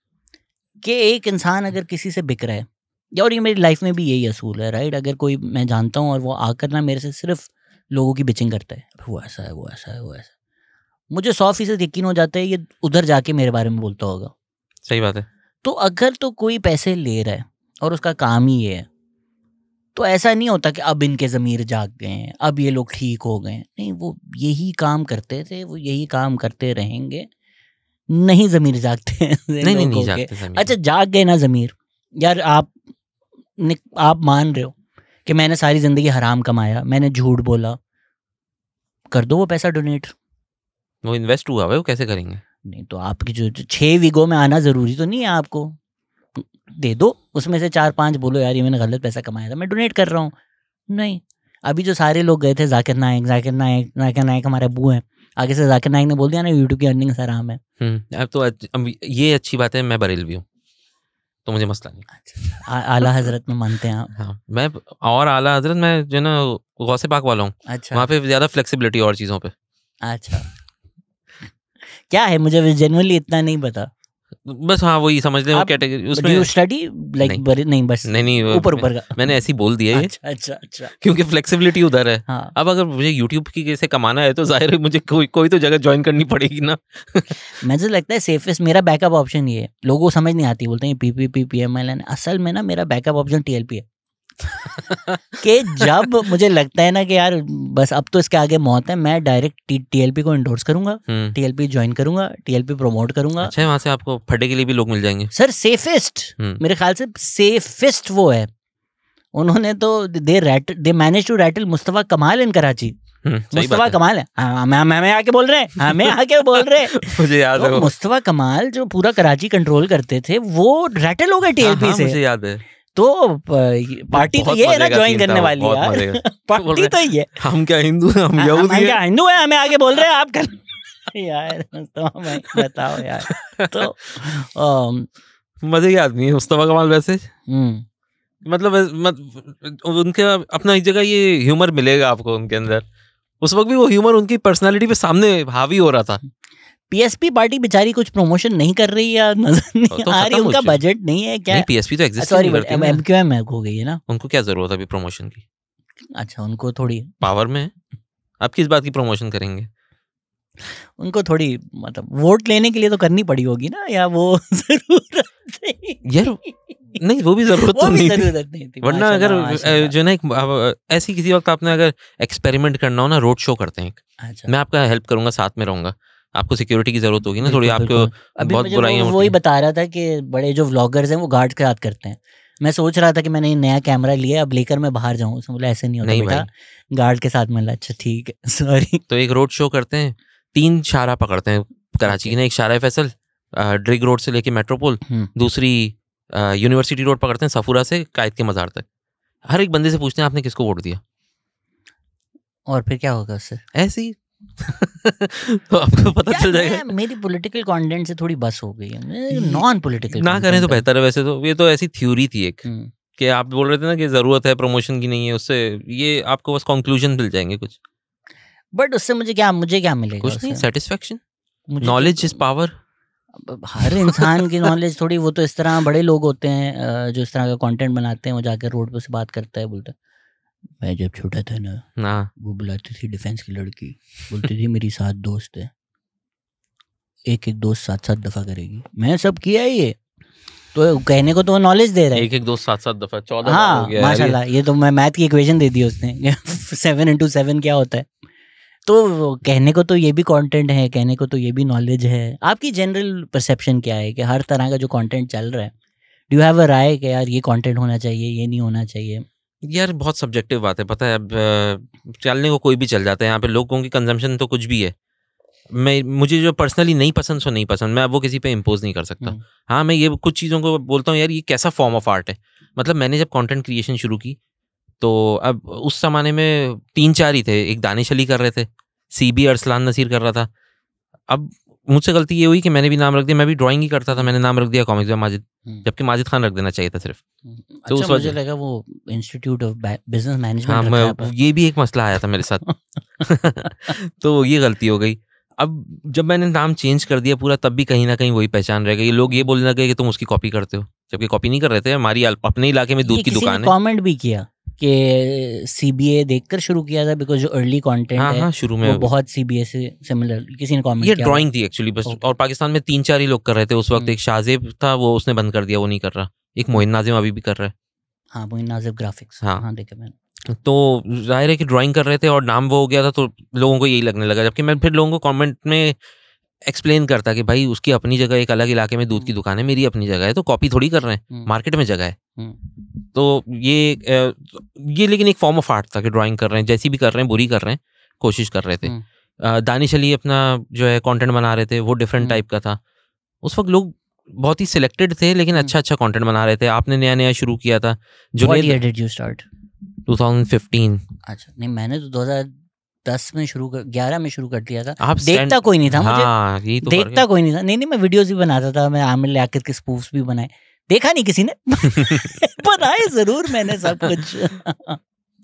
कि एक इंसान अगर किसी से बिक रहा है, और ये मेरी लाइफ में भी यही असूल है, राइट। अगर कोई मैं जानता हूँ और वो आकर ना मेरे से सिर्फ लोगों की बिचिंग करता है, वो ऐसा है, वो ऐसा है, वो ऐसा, मुझे 100% यकीन हो जाता है ये उधर जाके मेरे बारे में बोलता होगा। सही बात है। तो अगर तो कोई पैसे ले रहा है और उसका काम ही ये है, तो ऐसा नहीं होता कि अब इनके ज़मीर जाग गए हैं, अब ये लोग ठीक हो गए। नहीं, वो यही काम करते थे, वो यही काम करते रहेंगे। नहीं ज़मीर जागते हैं नहीं जागते ज़मीर। अच्छा जाग गए ना ज़मीर, यार आप मान रहे हो कि मैंने सारी ज़िंदगी हराम कमाया, मैंने झूठ बोला, कर दो वो पैसा डोनेट। वो इन्वेस्ट हुआ है, वो कैसे करेंगे? नहीं तो आपकी जो 6 वीगो में आना ज़रूरी तो नहीं है, आपको दे दो, उसमें से 4-5 बोलो यार ये मैंने गलत पैसा कमाया था, मैं डोनेट कर रहा हूँ। नहीं, अभी जो सारे लोग गए थे, जाकिर नायक हमारे अब्बू हैं, आगे से जाकिर नायक ने बोल दिया ना यूट्यूब की अर्निंग हराम है। अब तो ये अच्छी बात है, मैं बरेलवी हूँ तो मुझे मसला नहीं। आला हजरत में मानते हैं आप? हाँ, मैं और आला हजरत में जो ना गौसे पाक वाला हूँ। अच्छा, वहाँ पे ज़्यादा फ्लेक्सिबिलिटी और चीज़ों पे। अच्छा क्या है, मुझे जेन्युइनली इतना नहीं पता, बस हाँ वही समझ लें वो कैटेगरी उसमें। यू स्टडी लाइक नहीं बस नहीं ऊपर का मैंने ऐसे ही बोल दिया है। अच्छा क्योंकि फ्लेक्सिबिलिटी उधर है। हाँ। अब अगर मुझे यूट्यूब की कैसे कमाना है तो जाहिर है मुझे कोई तो जगह ज्वाइन करनी पड़ेगी ना। मुझे लगता है सेफेस्ट मेरा बैकअप ऑप्शन ये है, लोगों को समझ नहीं आती, बोलते हैं पीपीपी पीएमएलएन, असल में ना मेरा बैकअप ऑप्शन टीएलपी है। कि जब मुझे लगता है ना कि यार बस अब तो इसके आगे मौत है, मैं डायरेक्ट टीएलपी को एंडोर्स करूंगा, टीएलपी ज्वाइन करूंगा, टीएलपी प्रमोट करूंगा। अच्छा, वहां से आपको फटे के लिए भी लोग मिल जाएंगे। सर सेफेस्ट मेरे ख्याल से सेफेस्ट वो है, उन्होंने तो they manage to rattle Mustafa Kamal in Karachi. Mustafa कमाल है, हमें आके बोल रहे हैं मुझे याद है मुस्तफा कमाल जो पूरा कराची कंट्रोल करते थे वो रैटल हो गए टीएलपी से। मुझे याद है। तो पार्टी तो ये है ना ज्वाइन करने वाली यार, पार्टी तो ये, हम क्या हिंदू हैं, हम यहूदी हैं, हिंदू हैं, हमें आगे बोल रहे हैं आप कर यार मुस्तफा भाई बताओ यार। तो मजे की आदमी है मुस्तफा कमाल वैसे। मतलब उनके अपना एक जगह ये ह्यूमर मिलेगा आपको उनके अंदर, उस वक्त भी वो ह्यूमर उनकी पर्सनालिटी पे सामने हावी हो रहा था। पीएसपी पार्टी बेचारी कुछ प्रमोशन नहीं कर रही है, नजर नहीं आ रही, उनका बजट नहीं है क्या? नहीं, पीएसपी तो एग्जिस्ट नहीं करती है, एमक्यूएम हो गई है ना, उनको क्या जरूरत है अभी प्रमोशन की? अच्छा, उनको थोड़ी पावर में है, आप किस बात की प्रमोशन करेंगे? उनको थोड़ी मतलब वोट लेने के लिए तो करनी पड़ी होगी ना, या वो जरूरत यार नहीं, वो भी जरूरत तो नहीं थी, वरना अगर जो ना ऐसी किसी वक्त आपने अगर एक्सपेरिमेंट करना हो ना, रोड शो करते हैं। अच्छा, मैं आपका हेल्प करूंगा, साथ में रहूंगा, आपको सिक्योरिटी की जरूरत होगी ना थोड़ी, आपको बहुत बुराइयां। वही बता रहा था कि बड़े जो व्लॉगर्स हैं वो गार्ड के साथ करते हैं। मैं सोच रहा था कि मैंने नया कैमरा लिया, अब लेकर मैं बाहर जाऊं, उसने बोला ऐसे नहीं होता बेटा, गार्ड के साथ मिला। अच्छा ठीक है, सॉरी। तो एक रोड शो करते हैं, 3 शारा पकड़ते हैं कराची की ना, एक शारा फैसल ड्रिग रोड से लेके मेट्रोपोल, दूसरी यूनिवर्सिटी रोड पकड़ते हैं सफूरा से कायद के मज़ार तक। हर एक बंदे से पूछते हैं आपने किसको वोट दिया, और फिर क्या होगा उससे, ऐसे ही तो आपको पता चल जाएगा। मेरी पॉलिटिकल कंटेंट से थोड़ी बस हो गई है, नॉन पॉलिटिकल ना करें तो बेहतर है वैसे तो, ये तो ऐसी थ्योरी थी एक कि आप बोल रहे थे ना कि ज़रूरत है प्रमोशन की नहीं है, उससे ये आपको बस कंक्लूजन मिल जाएंगे कुछ, बट उससे मुझे क्या मिलेगा? कुछ नहीं, सेटिस्फेक्शन, मुझे नॉलेज इज पावर। हर इंसान की नॉलेज थोड़ी, वो तो इस तरह बड़े लोग होते हैं जो इस तरह का कंटेंट बनाते हैं, वो जाकर रोड पे से बात करता है, बोलता मैं जब छोटा था ना वो बुलाती थी डिफेंस की लड़की, बोलती थी मेरी 7 दोस्त है, एक दोस्त 7 दफा करेगी, मैं सब किया है ये, तो कहने को तो नॉलेज दे रहा है, एक दोस्त 7 दफा 14 हाँ हो गया माशाल्लाह, ये तो मैं मैथ की इक्वेशन दे दी उसने 7 into 7 क्या होता है। तो कहने को तो ये भी कंटेंट है, कहने को तो ये भी नॉलेज है। आपकी जनरल परसेप्शन क्या है कि हर तरह का जो कंटेंट चल रहा है, डू यू हैव अ राय कि यार ये कंटेंट होना चाहिए, ये नहीं होना चाहिए? यार बहुत सब्जेक्टिव बात है, पता है। अब चलने को कोई भी चल जाता है, यहाँ पे लोगों की कंजम्पशन तो कुछ भी है। मुझे जो पर्सनली नहीं पसंद सो नहीं पसंद, मैं अब वो किसी पे इम्पोज नहीं कर सकता। हाँ, मैं ये कुछ चीज़ों को बोलता हूँ यार ये कैसा फॉर्म ऑफ आर्ट है। मतलब मैंने जब कंटेंट क्रिएशन शुरू की तो अब उस ज़माने में 3-4 ही थे। एक दानिश अली कर रहे थे, CB अरसलान नसीर कर रहा था। अब मुझसे गलती ये हुई कि मैंने भी नाम रख दिया, मैं भी ड्राइंग ही करता था, मैंने नाम रख दिया कॉमिक्स बाय माजिद, जबकि माजिद खान रख देना चाहिए था सिर्फ। अच्छा, तो मुझे लगा वो इंस्टीट्यूट ऑफ बिजनेस मैनेजमेंट हाँ, ये भी एक मसला आया था मेरे साथ तो ये गलती हो गई। अब जब मैंने नाम चेंज कर दिया पूरा, तब भी कहीं ना कहीं वही पहचान रह गई। लोग ये बोलने लगे कि तुम उसकी कॉपी करते हो, जबकि कॉपी नहीं कर रहे थे। हमारी अपने इलाके में दूध की दुकान है। कमेंट भी किया कि CBA देखकर शुरू किया था, बिकॉज जो अर्ली कंटेंट है हाँ, शुरू में वो बहुत CBA से सिमिलर, किसी ने कमेंट ये किया। ड्राइंग थी एक्चुअली बस, और पाकिस्तान में 3-4 ही लोग कर रहे थे उस वक्त। एक शाहजेब था, वो उसने बंद कर दिया, वो नहीं कर रहा। एक मोइन नाजिम अभी भी कर रहा है। हाँ, मोइन नाजिम ग्राफिक्स, हाँ देखे मैंने। तो जाहिर है कि ड्राइंग कर रहे थे और नाम वो हो गया था, तो लोगों को यही लगने लगा। जबकि मैं फिर लोगों को कमेंट में एक्सप्लेन करता कि भाई उसकी अपनी जगह एक अलग इलाके में दूध की दुकान है, मेरी अपनी जगह है, तो कॉपी थोड़ी कर रहे हैं, मार्केट में जगह है। तो ये लेकिन एक फॉर्म ऑफ आर्ट था कि ड्राइंग कर रहे हैं, जैसी भी कर रहे हैं, बुरी कर रहे हैं, कोशिश कर रहे थे। दानिश अली अपना जो है कंटेंट बना रहे थे, वो डिफरेंट टाइप का था। उस वक्त लोग बहुत ही सिलेक्टेड थे, लेकिन अच्छा कंटेंट बना रहे थे। आपने नया शुरू किया था। What year did you start? 2015। अच्छा, नहीं मैंने तो 2010 में 11 में शुरू कर दिया था। आप देखता कोई नहीं था मुझे। हाँ, यही तो देखता कोई नहीं था। नहीं, मैं वीडियोस भी बनाता था, मैं आमिर लियाकत के स्पूफ्स भी बनाए, देखा नहीं किसी ने बनाए जरूर मैंने सब कुछ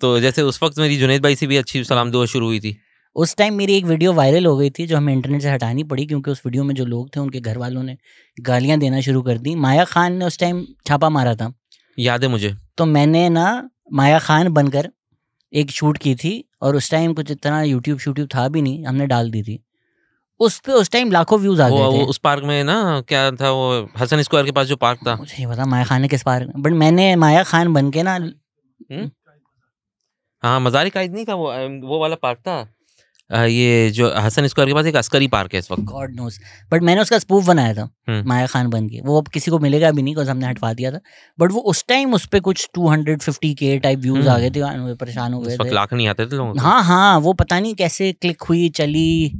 तो जैसे उस वक्त मेरी जुनैद भाई से भी अच्छी सलाम दुआ शुरू हुई थी। उस टाइम मेरी एक वीडियो वायरल हो गई थी जो हमें इंटरनेट से हटानी पड़ी, क्योंकि उस वीडियो में जो लोग थे उनके घर वालों ने गालियां देना शुरू कर दी। माया खान ने उस टाइम छापा मारा था, याद है मुझे। तो मैंने ना माया खान बनकर एक शूट की थी, और उस टाइम कुछ इतना यूट्यूब था भी नहीं, हमने डाल दी थी उस पे। उस टाइम लाखों व्यूज आ गए थे। उस पार्क में ना, क्या था वो, हसन स्क्वायर के पास जो पार्क था, मुझे नहीं पता माया खान ने किस पार्क में, बट मैंने माया खान बन के ना हाँ, मज़ार कायद नहीं था वो वाला पार्क था। ये जो हसन स्क्वायर के पास एक अस्करी पार्क है इस वक्त, गॉड नोस, बट मैंने उसका स्पूफ बनाया था माया खान बन के। वो अब किसी को मिलेगा भी नहीं, बिकॉज हमने हटवा दिया था। बट वो उस टाइम उस पे कुछ 250K टाइप व्यूज आ गए थे, परेशान हो गए थे। लाख नहीं आते थे लोगों को। हाँ, वो पता नहीं कैसे क्लिक हुई चली,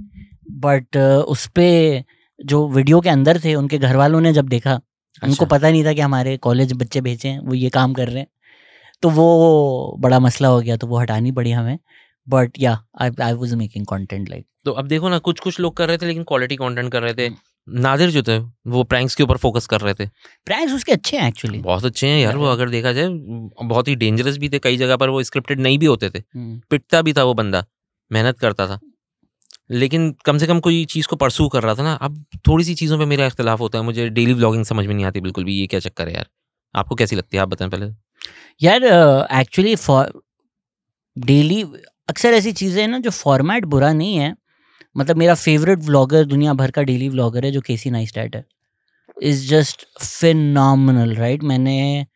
बट उस पे जो वीडियो के अंदर थे उनके घर वालों ने जब देखा, उनको पता नहीं था कि हमारे कॉलेज बच्चे भेजे हैं, वो ये काम कर रहे हैं, तो वो बड़ा मसला हो गया, तो वो हटानी पड़ी हमें। बट या I was making content like. तो अब देखो ना, कुछ लोग कर रहे थे लेकिन क्वालिटी कंटेंट कर रहे थे। नादिर जो थे वो प्रैंक्स के ऊपर फोकस कर रहे थे। प्रैंक्स उसके अच्छे हैं एक्चुअली, बहुत अच्छे हैं यार वो, अगर देखा जाए बहुत ही डेंजरस भी थे। कई जगह पर वो स्क्रिप्टेड नहीं भी होते थे, पिटता भी था वो बंदा, मेहनत करता था, लेकिन कम से कम कोई चीज़ को परसू कर रहा था ना। अब थोड़ी सी चीज़ों पे मेरा इख्तिलाफ होता है। मुझे डेली व्लॉगिंग समझ में नहीं आती बिल्कुल भी, ये क्या चक्कर है यार? आपको कैसी लगती है, आप बताएं पहले। यार एक्चुअली डेली अक्सर ऐसी चीज़ें हैं ना, जो फॉर्मेट बुरा नहीं है। मतलब मेरा फेवरेट व्लॉगर दुनिया भर का डेली व्लॉगर है जो केसी नाइस्टैट है, इज़ जस्ट फिनोमिनल, राइट। मैंने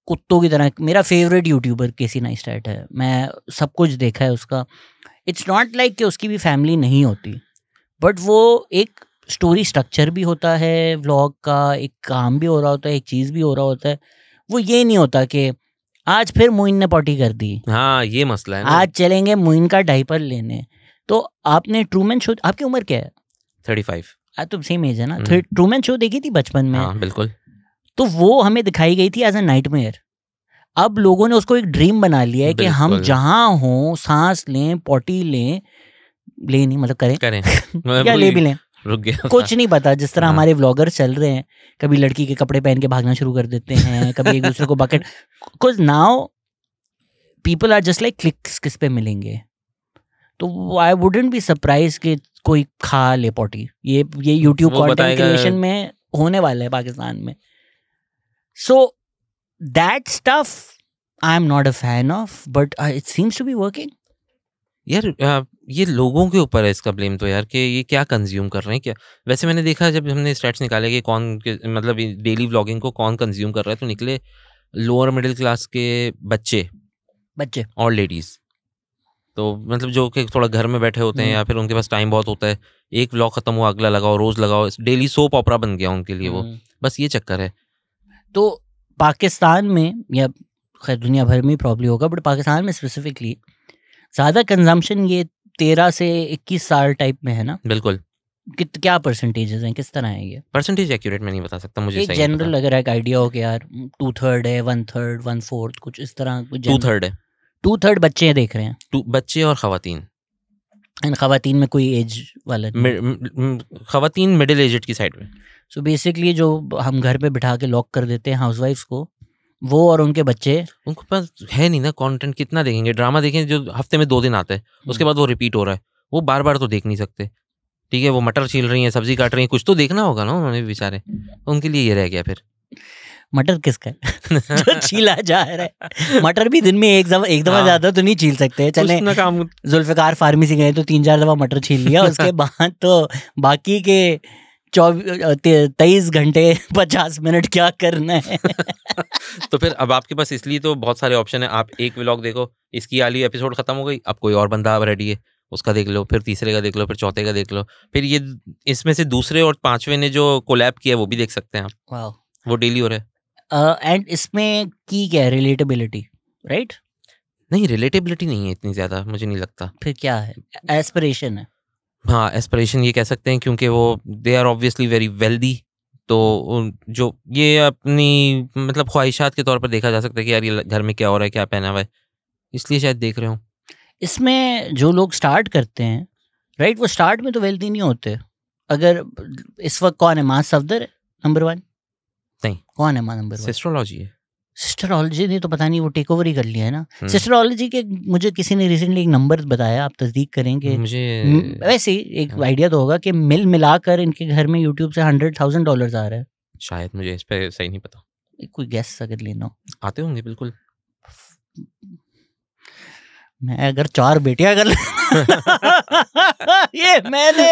कुत्तों की तरह, मेरा फेवरेट यूट्यूबर केसी नाइस्टैट है, मैं सब कुछ देखा है उसका। इट्स नॉट लाइक कि उसकी भी फैमिली नहीं होती, बट वो एक स्टोरी स्ट्रक्चर भी होता है व्लॉग का, एक काम भी हो रहा होता है, एक चीज़ भी हो रहा होता है। वो ये नहीं होता कि आज फिर मोइन ने पॉटी कर दी, हाँ ये मसला है ना, आज चलेंगे मोइन का डायपर लेने। तो आपने ट्रूमैन शो, आपकी उम्र क्या है? 35। तो सेम एज है ना। ट्रूमैन शो देखी थी बचपन में? हाँ बिल्कुल। तो वो हमें दिखाई गई थी एज अ नाइटमेयर। अब लोगों ने उसको एक ड्रीम बना लिया है कि हम जहाँ हों सांस लें, पॉटी लें, ले नहीं मतलब करें करें या ले भी लें, रुक गया कुछ नहीं पता। जिस तरह हाँ। हमारे व्लॉगर्स चल रहे हैं, कभी लड़की के कपड़े पहन के भागना शुरू कर देते हैं, कभी एक दूसरे को बकेट, कुछ now people are just like clicks किस पे मिलेंगे। तो आई वुडंट बी सरप्राइज कि कोई खा ले पॉटी। ये यूट्यूब वो कंटेंट बताएगा। क्रिएशन में होने वाला है पाकिस्तान में। So that stuff I am not a fan of, but it seems to be working. यार ये लोगों के ऊपर है इसका ब्लेम तो यार, कि ये क्या कंज्यूम कर रहे हैं क्या। वैसे मैंने देखा जब हमने स्टैट्स निकाले कि कौन मतलब डेली व्लॉगिंग को कौन कंज्यूम कर रहा है, तो निकले लोअर मिडिल क्लास के बच्चे और लेडीज। तो मतलब जो कि थोड़ा घर में बैठे होते हैं या फिर उनके पास टाइम बहुत होता है, एक व्लॉग खत्म हुआ अगला लगाओ, रोज लगाओ, डेली सोप ऑपरा बन गया उनके लिए वो। बस ये चक्कर है। तो पाकिस्तान में या खैर दुनिया भर में प्रॉब्ली होगा, बट पाकिस्तान में स्पेसिफिकली ज़्यादा कंजम्पशन ये 13 से 21 साल टाइप में है ना। बिल्कुल। क्या परसेंटेजेस हैं, किस तरह है ये? परसेंटेज एक्यूरेट मैं नहीं बता सकता, मुझे एक जनरल अगर एक आइडिया हो कि यार 2/3 है, 1/3, 1/4 कुछ इस तरह। 2/3 है। 2/3 बच्चे देख रहे हैं, बच्चे और खवातीन। एंड खवातीन में कोई एज वाला खवातीन मिडिल एजेड की साइड में। सो बेसिकली जो हम घर पे बिठा के लॉक कर देते हैं हाउसवाइफ्स को, वो और उनके बच्चे, उनके पास है नहीं ना कंटेंट। कितना देखेंगे ड्रामा? देखें जो हफ्ते में 2 दिन आता है, उसके बाद वो रिपीट हो रहा है, वो बार बार तो देख नहीं सकते। ठीक है, वो मटर छील रही हैं, सब्जी काट रही हैं, कुछ तो देखना होगा ना उन्होंने बेचारे। उनके लिए ये रह गया फिर। मटर किसका है जो छीला जा रहा है? मटर भी दिन में एक दफा ज्यादा तो नहीं छील सकते। चले जुल्फिकार फार्मेसी गए तो 3-4 दफा मटर छील लिया, उसके बाद तो बाकी के 23 घंटे 50 मिनट क्या करना है। तो फिर अब आपके पास इसलिए तो बहुत सारे ऑप्शन है। आप एक व्लॉग देखो, इसकी वाली एपिसोड खत्म हो गई, अब कोई और बंदा अब रेडी है, उसका देख लो, फिर तीसरे का देख लो, फिर चौथे का देख लो, फिर ये इसमें से दूसरे और पांचवें ने जो कोलैब किया वो भी देख सकते हैं आप। वाह, वो डेली हो रहा है। एंड इसमें की क्या है? Relatability, right? नहीं, रिलेटेबिलिटी नहीं है इतनी ज्यादा, मुझे नहीं लगता। फिर क्या है? एस्पिरेशन है। हाँ, एस्पिरेशन ये कह सकते हैं, क्योंकि वो they are obviously very wealthy. तो जो ये अपनी मतलब ख्वाहिशात के तौर पर देखा जा सकता है कि यार ये घर में क्या हो रहा है, क्या पहना हुआ है, इसलिए शायद देख रहे हो। इसमें जो लोग स्टार्ट करते हैं, राइट, वो स्टार्ट में तो वेल्दी नहीं होते। अगर इस वक्त कौन है मां सफदर नंबर 1? नहीं। कौन है मां नंबर 1? सिस्टरोलॉजी है। सिस्टरोलॉजी ने तो पता नहीं वो टेक ओवर ही कर लिया है ना। सिस्टरोलॉजी के मुझे किसी ने रिसेंटली एक नंबर बताया, आप तस्दीक करेंगे मुझे। वैसे एक आइडिया तो होगा कि मिलाकर इनके घर में यूट्यूब से $100,000 आ रहा है शायद, मुझे इस पे सही नहीं पता। कोई गैस अगर लेना हो। आते होंगे बिल्कुल। मैं अगर 4 बेटियां कर ये मैंने,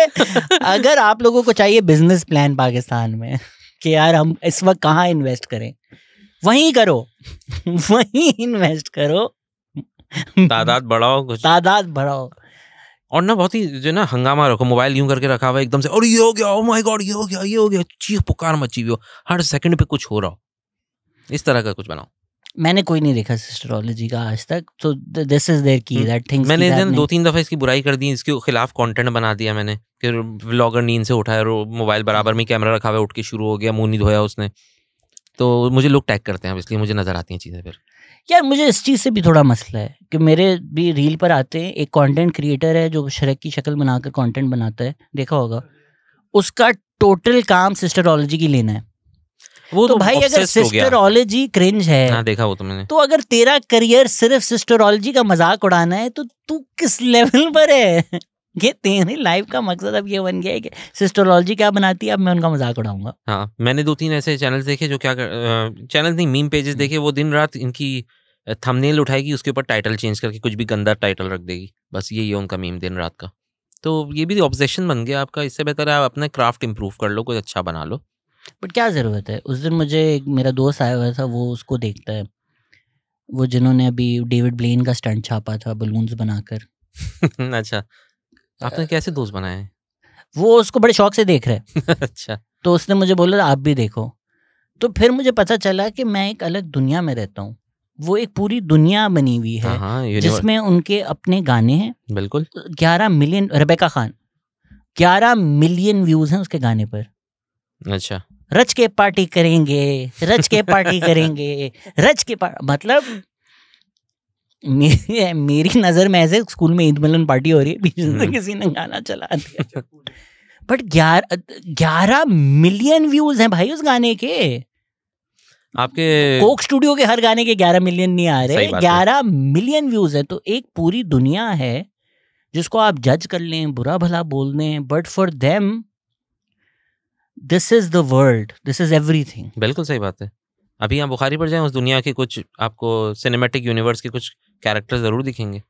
अगर आप लोगों को चाहिए बिजनेस प्लान पाकिस्तान में कि यार हम इस वक्त कहाँ इन्वेस्ट करें, वहीं करो वहीं इन्वेस्ट करो, तादाद बढ़ाओ। और ना बहुत ही जो ना हंगामा रखो, मोबाइल यूं करके रखा हुआ एकदम से, और ये हो गया, ओ माय गॉड, ये हो गया, चीख पुकार मची हुई हो, हर सेकंड पे कुछ हो रहा हो, इस तरह का कुछ बनाओ। मैंने कोई नहीं देखा सिस्टरोलॉजी का आज तक, तो दिस इज देयर की दैट थिंग्स। मैंने 2-3 दफा इसकी बुराई कर दी, इसके खिलाफ कंटेंट बना दिया मैंने कि व्लॉगर नींद से उठाया, मोबाइल बराबर में कैमरा रखा हुआ, उठ के शुरू हो गया, मुंह नहीं धोया उसने, तो मुझे लोग टैग करते हैं, इसलिए मुझे नजर आती हैं चीजें। फिर यार मुझे इस चीज़ से भी थोड़ा मसला है कि मेरे भी रील पर आते हैं, एक कंटेंट क्रिएटर है जो श्रेक की शक्ल बनाकर कंटेंट बनाता है, देखा होगा, उसका टोटल काम सिस्टरोलॉजी की लेना है। वो तो भाई अगर सिस्टरोलॉजी क्रिंज है, हाँ देखा वो तो मैंने, तो अगर तेरा करियर सिर्फ सिस्टरोलॉजी का मजाक उड़ाना है तो तू किस लेवल पर है? ये तेरी लाइफ का मकसद अब ये बन गया है कि सिस्टरोलॉजी क्या बनाती है, अब मैं उनका मजाक उड़ाऊंगा। हाँ, मैंने 2-3 ऐसे चैनल्स देखे जो क्या चैनल नहीं, मीम पेजेस देखे, वो दिन रात इनकी थंबनेल उठाएगी, उसके ऊपर टाइटल चेंज करके कुछ भी गंदा टाइटल रख देगी, बस यही है उनका मीम दिन रात का। तो ये भी ऑब्सेशन बन गया आपका। इससे बेहतर है आप अपना क्राफ्ट इंप्रूव कर लो, कुछ अच्छा बना लो। बट क्या ज़रूरत है? उस दिन मुझे मेरा दोस्त आया हुआ था, वो उसको देखता है, वो जिन्होंने अभी डेविड ब्लेन का स्टंट छापा था बलून्स बनाकर। अच्छा, आपने कैसे दोस्त बनाए? वो उसको बड़े शौक से देख रहे हैं। अच्छा, तो उसने मुझे बोला आप भी देखो, तो फिर मुझे पता चला कि मैं एक अलग दुनिया में रहता हूँ। वो एक पूरी दुनिया बनी हुई है जिसमें उनके अपने गाने हैं। बिल्कुल। 11 million, Rebecca Khan, 11 million views हैं उसके गाने पर। अच्छा, रच के पार्टी करेंगे, रच के पार्टी करेंगे, रच के मतलब मेरी नजर में ऐसे स्कूल में ईद मिलन पार्टी हो रही है, बीच में किसी ने गाना चला दिया। बट 11 मिलियन व्यूज हैं भाई उस गाने के। आपके कोक स्टूडियो के हर गाने के 11 मिलियन नहीं आ रहे, सही बात है। 11 मिलियन व्यूज है। तो एक पूरी दुनिया है जिसको आप जज कर लें, बुरा भला बोल दें, but for them this is the world, this is everything. बिल्कुल सही बात है। अभी आप बुखारी पर जाएं, उस दुनिया के कुछ आपको सिनेमैटिक यूनिवर्स के कुछ कैरेक्टर जरूर दिखेंगे।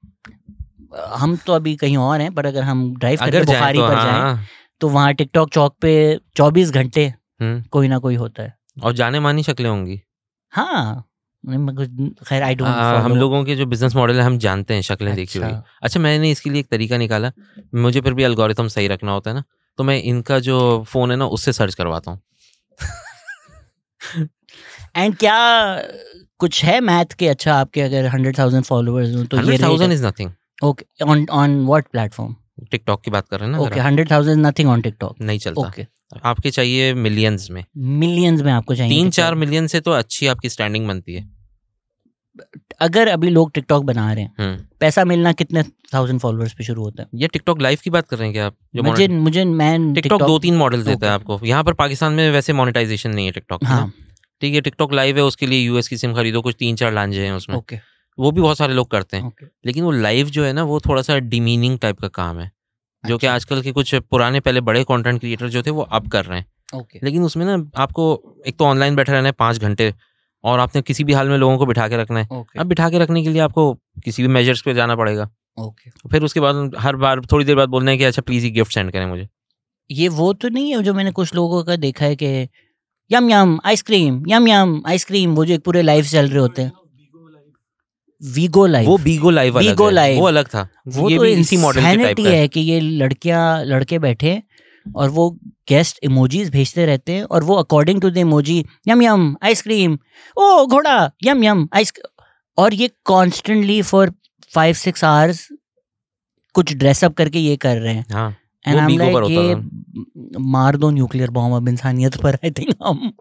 हम तो अभी कहीं और हैं, पर अगर हम ड्राइव करके अगर जाएं बुखारी तो पर हाँ, जाएं हाँ। तो वहाँ टिकटॉक चौक पे 24 घंटे कोई ना कोई होता है। और जाने मानी शक्लें होंगी। हाँ, खैर आई डोंट हम फॉलो। लोगों के जो बिजनेस मॉडल है हम जानते हैं, शक्लें देखी हुई। अच्छा, मैंने इसके लिए एक तरीका निकाला। मुझे फिर भी एल्गोरिथम सही रखना होता है ना, तो मैं इनका जो फोन है ना उससे सर्च करवाता हूँ। एंड क्या कुछ है मैथ के? अच्छा, आपके अगर 100,000 फॉलोअर्स हो तो ये 100,000 is nothing. Okay, on what platform? TikTok की बात कर रहे हैं ना। ओके, 100,000 नथिंग ऑन टिकटॉक, नहीं चलता। ओके, आपके चाहिए मिलियंस में। मिलियंस में आपको चाहिए। 3-4 मिलियन से तो अच्छी आपकी स्टैंडिंग बनती है। अगर अभी लोग टिकटॉक बना रहे हैं, पैसा मिलना कितने 1000 फॉलोअर्स पे शुरू होता है? ये टिकटॉक लाइव की बात कर रहे हैं क्या आप? जो मुझे मैं टिकटॉक 2-3 मॉडल्स देता है आपको। यहाँ पर पाकिस्तान में वैसे मोनेटाइजेशन नहीं है टिकटॉक। हाँ, ठीक है, टिकटॉक लाइव है, उसके लिए यूएस की सिम खरीदो, कुछ 3-4 लांजे हैं उसमें। ओके, वो भी बहुत सारे लोग करते हैं। लेकिन वो लाइव जो है ना, वो थोड़ा सा डिमीनिंग टाइप का काम है, जो कि आजकल के कुछ पुराने पहले बड़े कंटेंट क्रिएटर जो थे वो अब कर रहे हैं। लेकिन उसमें ना आपको एक तो ऑनलाइन बैठे रहना है 5 घंटे, और आपने किसी भी हाल में लोगों को बिठा के रखना है। अब बिठा के रखने के लिए आपको किसी भी मेजर्स पे जाना पड़ेगा। फिर उसके बाद हर बार थोड़ी देर बाद बोलना है कि अच्छा प्लीज ये गिफ्ट सेंड करें मुझे। ये वो तो नहीं है जो मैंने कुछ लोगों का देखा है कि यम यम आइसक्रीम, यम यम आइसक्रीम, वो जो एक पूरे लाइव चल रहे होते हैं। वीगो लाइव, वो बीगो लाइव वो अलग था। वो तो इसी मॉडल की टाइप का है कि ये लड़के बैठे और वो गेस्ट इमोजीज भेजते रहते हैं, और वो according to the emoji yum yum ice cream, ओ घोड़ा यम यम आइसक्रीम, और ये कॉन्स्टेंटली फॉर 5-6 आवर्स कुछ ड्रेसअप करके ये कर रहे हैं। हाँ, एंड आई एम लाइक ये मार दो न्यूक्लियर बॉम्ब अब इंसानियत पर। आई थिंक हम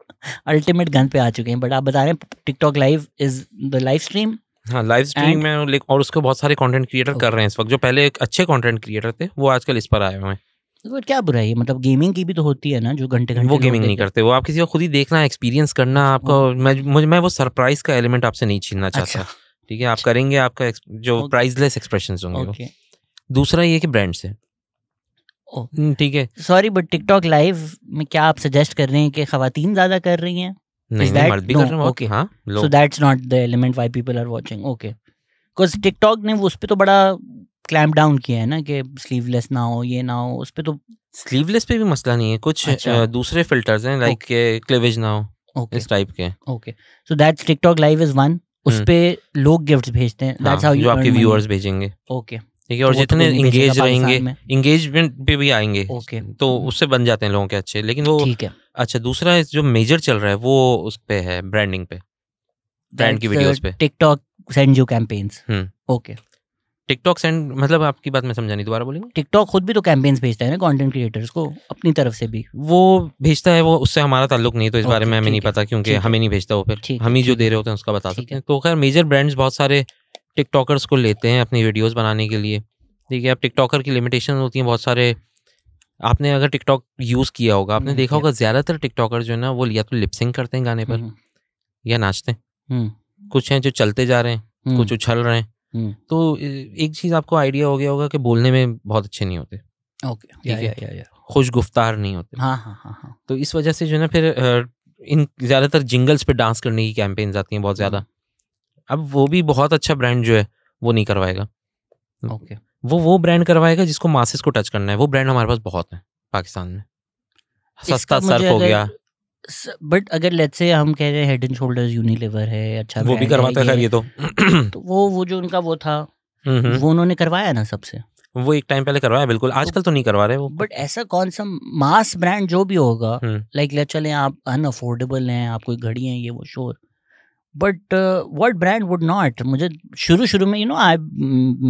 अल्टीमेट गन पे आ चुके हैं। बट आप बता रहे हैं TikTok live is the live stream. हाँ, लाइव स्ट्रीम में, और उसको बहुत सारे कंटेंट क्रिएटर कर रहे हैं इस वक्त। जो पहले एक अच्छे कंटेंट क्रिएटर थे वो आजकल इस पर आए हुए हैं। तो क्या बुराई है? मतलब गेमिंग की भी तो होती है ना, जो घंटे वो गेमिंग नहीं करते, वो आप किसी को खुद ही देखना, एक्सपीरियंस करना आपको। मैं वो सरप्राइज का एलिमेंट आपसे नहीं छीनना चाहता। ठीक है, आप करेंगे, आपका जो प्राइसलेस एक्सप्रेशंस होंगे। दूसरा ये कि ब्रांड से, ठीक है, सॉरी बट टिकटॉक लाइव में क्या आप सजेस्ट कर रहे हैं कि खवातीन ज्यादा कर रही हैं? नहीं, मर्द भी कर रहे हैं। ओके, हाँ, so that's not the element why people are watching. Okay, because TikTok ने उस पे तो बड़ा क्लैम्प डाउन किया है ना कि स्लीवलेस ना हो, ये ना हो। उस पे तो स्लीवलेस पे भी मसला नहीं है, कुछ दूसरे फिल्टर्स हैं लाइक क्लीवेज ना हो, इस टाइप के। Okay, so that's TikTok live is one. उस पे लोग गिफ्ट्स भेजते हैं, दैट्स हाउ जो आपके व्यूअर्स भेजेंगे। ओके, ठीक है, और जितने एंगेज रहेंगे, एंगेजमेंट पे भी आएंगे, तो उससे बन जाते हैं लोगों के अच्छे। लेकिन वो ठीक है। अच्छा, दूसरा जो मेजर चल रहा है वो उस पे है ब्रांडिंग पे, ब्रांड की वीडियोस पे। TikTok send you campaigns. Okay, TikTok send मतलब आपकी बात मैं समझा नहीं, दोबारा बोलेंगे? टिकटॉक खुद भी तो कैंपेन्स भेजता है ना कंटेंट क्रिएटर्स को, अपनी तरफ से भी वो भेजता है। वो उससे हमारा ताल्लुक नहीं, तो इस बारे में हमें नहीं पता, क्योंकि हमें नहीं भेजता वो। फिर हम ही जो दे रहे होते हैं उसका बता सकते हैं। तो खैर मेजर ब्रांड्स बहुत सारे टिकटॉकर्स को लेते हैं अपनी वीडियोस बनाने के लिए। ठीक है, अब टिकटॉकर की लिमिटेशन होती है बहुत सारे। आपने अगर टिकटॉक यूज़ किया होगा, आपने देखा होगा ज़्यादातर टिकटॉकर जो है ना, वो या तो लिपसिंग करते हैं गाने पर या नाचते हैं। कुछ हैं जो चलते जा रहे हैं, कुछ उछल रहे हैं। तो एक चीज़ आपको आइडिया हो गया होगा कि बोलने में बहुत अच्छे नहीं होते। ओके, ठीक है, खुश गुफ्तार नहीं होते। हाँ। तो इस वजह से जो है ना, फिर इन ज़्यादातर जिंगल्स पे डांस करने की कैंपेन्स आती हैं बहुत ज़्यादा। अब वो भी बहुत अच्छा ब्रांड जो है वो नहीं करवाएगा। ओके, वो ब्रांड करवाएगा जिसको मासेस को टच करना है। वो ब्रांड हमारे पास बहुत है पाकिस्तान में। सस्ता सर्फ हो गया। बट अगर लेट्स से हम कह रहे हैं हेड एंड शोल्डर्स यूनिलीवर है, अच्छा वो भी करवाता है ये तो वो जो उनका वो था, वो उन्होंने करवाया ना सबसे। वो एक टाइम पहले करवाया, बिल्कुल। आजकल तो नहीं करवा रहे वो। बट ऐसा कौन सा मास ब्रांड जो भी होगा, लाइक लेट्स चले आप अनअफोर्डेबल हैं, आप कोई घड़ी हैं, ये वो sure, but what brand would not? मुझे शुरू में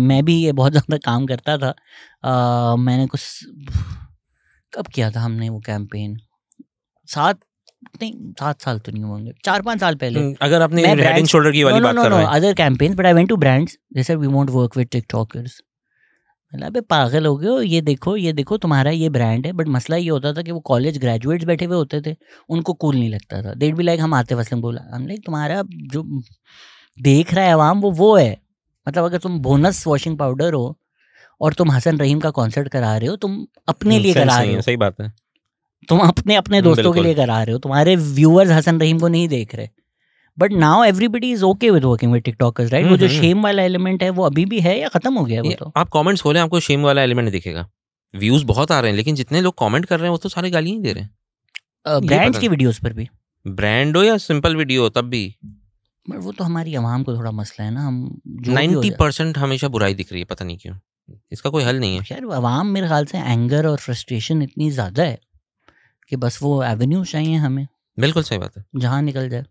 मैं भी ये बहुत ज़्यादा काम करता था। मैंने कुछ कब किया था हमने वो कैंपेन? 7 साल तो नहीं होंगे, 4-5 साल पहले। अगर आपने हेड एंड शोल्डर की वाली बात कर रहे हैं, other campaigns, but I went to brands, they said we won't work with TikTokers. मतलब अबे पागल हो गए हो, ये देखो तुम्हारा ये ब्रांड है। बट मसला ये होता था कि वो कॉलेज ग्रेजुएट्स बैठे हुए होते थे, उनको कूल नहीं लगता था। देट बी लाइक, हम आतिफ असलम बोला, हम लाइक तुम्हारा जो देख रहा है अवाम वो है। मतलब अगर तुम बोनस वॉशिंग पाउडर हो और तुम हसन रहीम का कॉन्सर्ट करा रहे हो, तुम अपने लिए करा रहे हो, सही बात है, तुम अपने दोस्तों के लिए करा रहे हो, तुम्हारे व्यूअर्स हसन रहीम को नहीं देख रहे। But now everybody is okay with working with TikTokers, right? वो जो शेम वाला एलिमेंट है वो अभी भी है या खत्म हो गया वो? तो आप कमेंट्स खोलें, आपको शेम वाला एलिमेंट दिखेगा। व्यूज बहुत आ रहे हैं, लेकिन जितने लोग कमेंट कर रहे हैं वो तो सारे गालियां ही दे रहे हैं। ब्रांड्स की वीडियोस पर भी, ब्रांड हो या सिंपल वीडियो हो, तब भी। बट वो तो हमारी आवाम को थोड़ा मसला है ना, हम 90% हमेशा बुराई दिख रही है, पता नहीं क्यों। इसका कोई हल नहीं है यार। आवाम मेरे ख्याल से एंगर और फ्रस्ट्रेशन इतनी ज़्यादा है कि बस वो एवेन्यू चाहिए हमें। बिल्कुल सही बात है, जहाँ निकल जाए।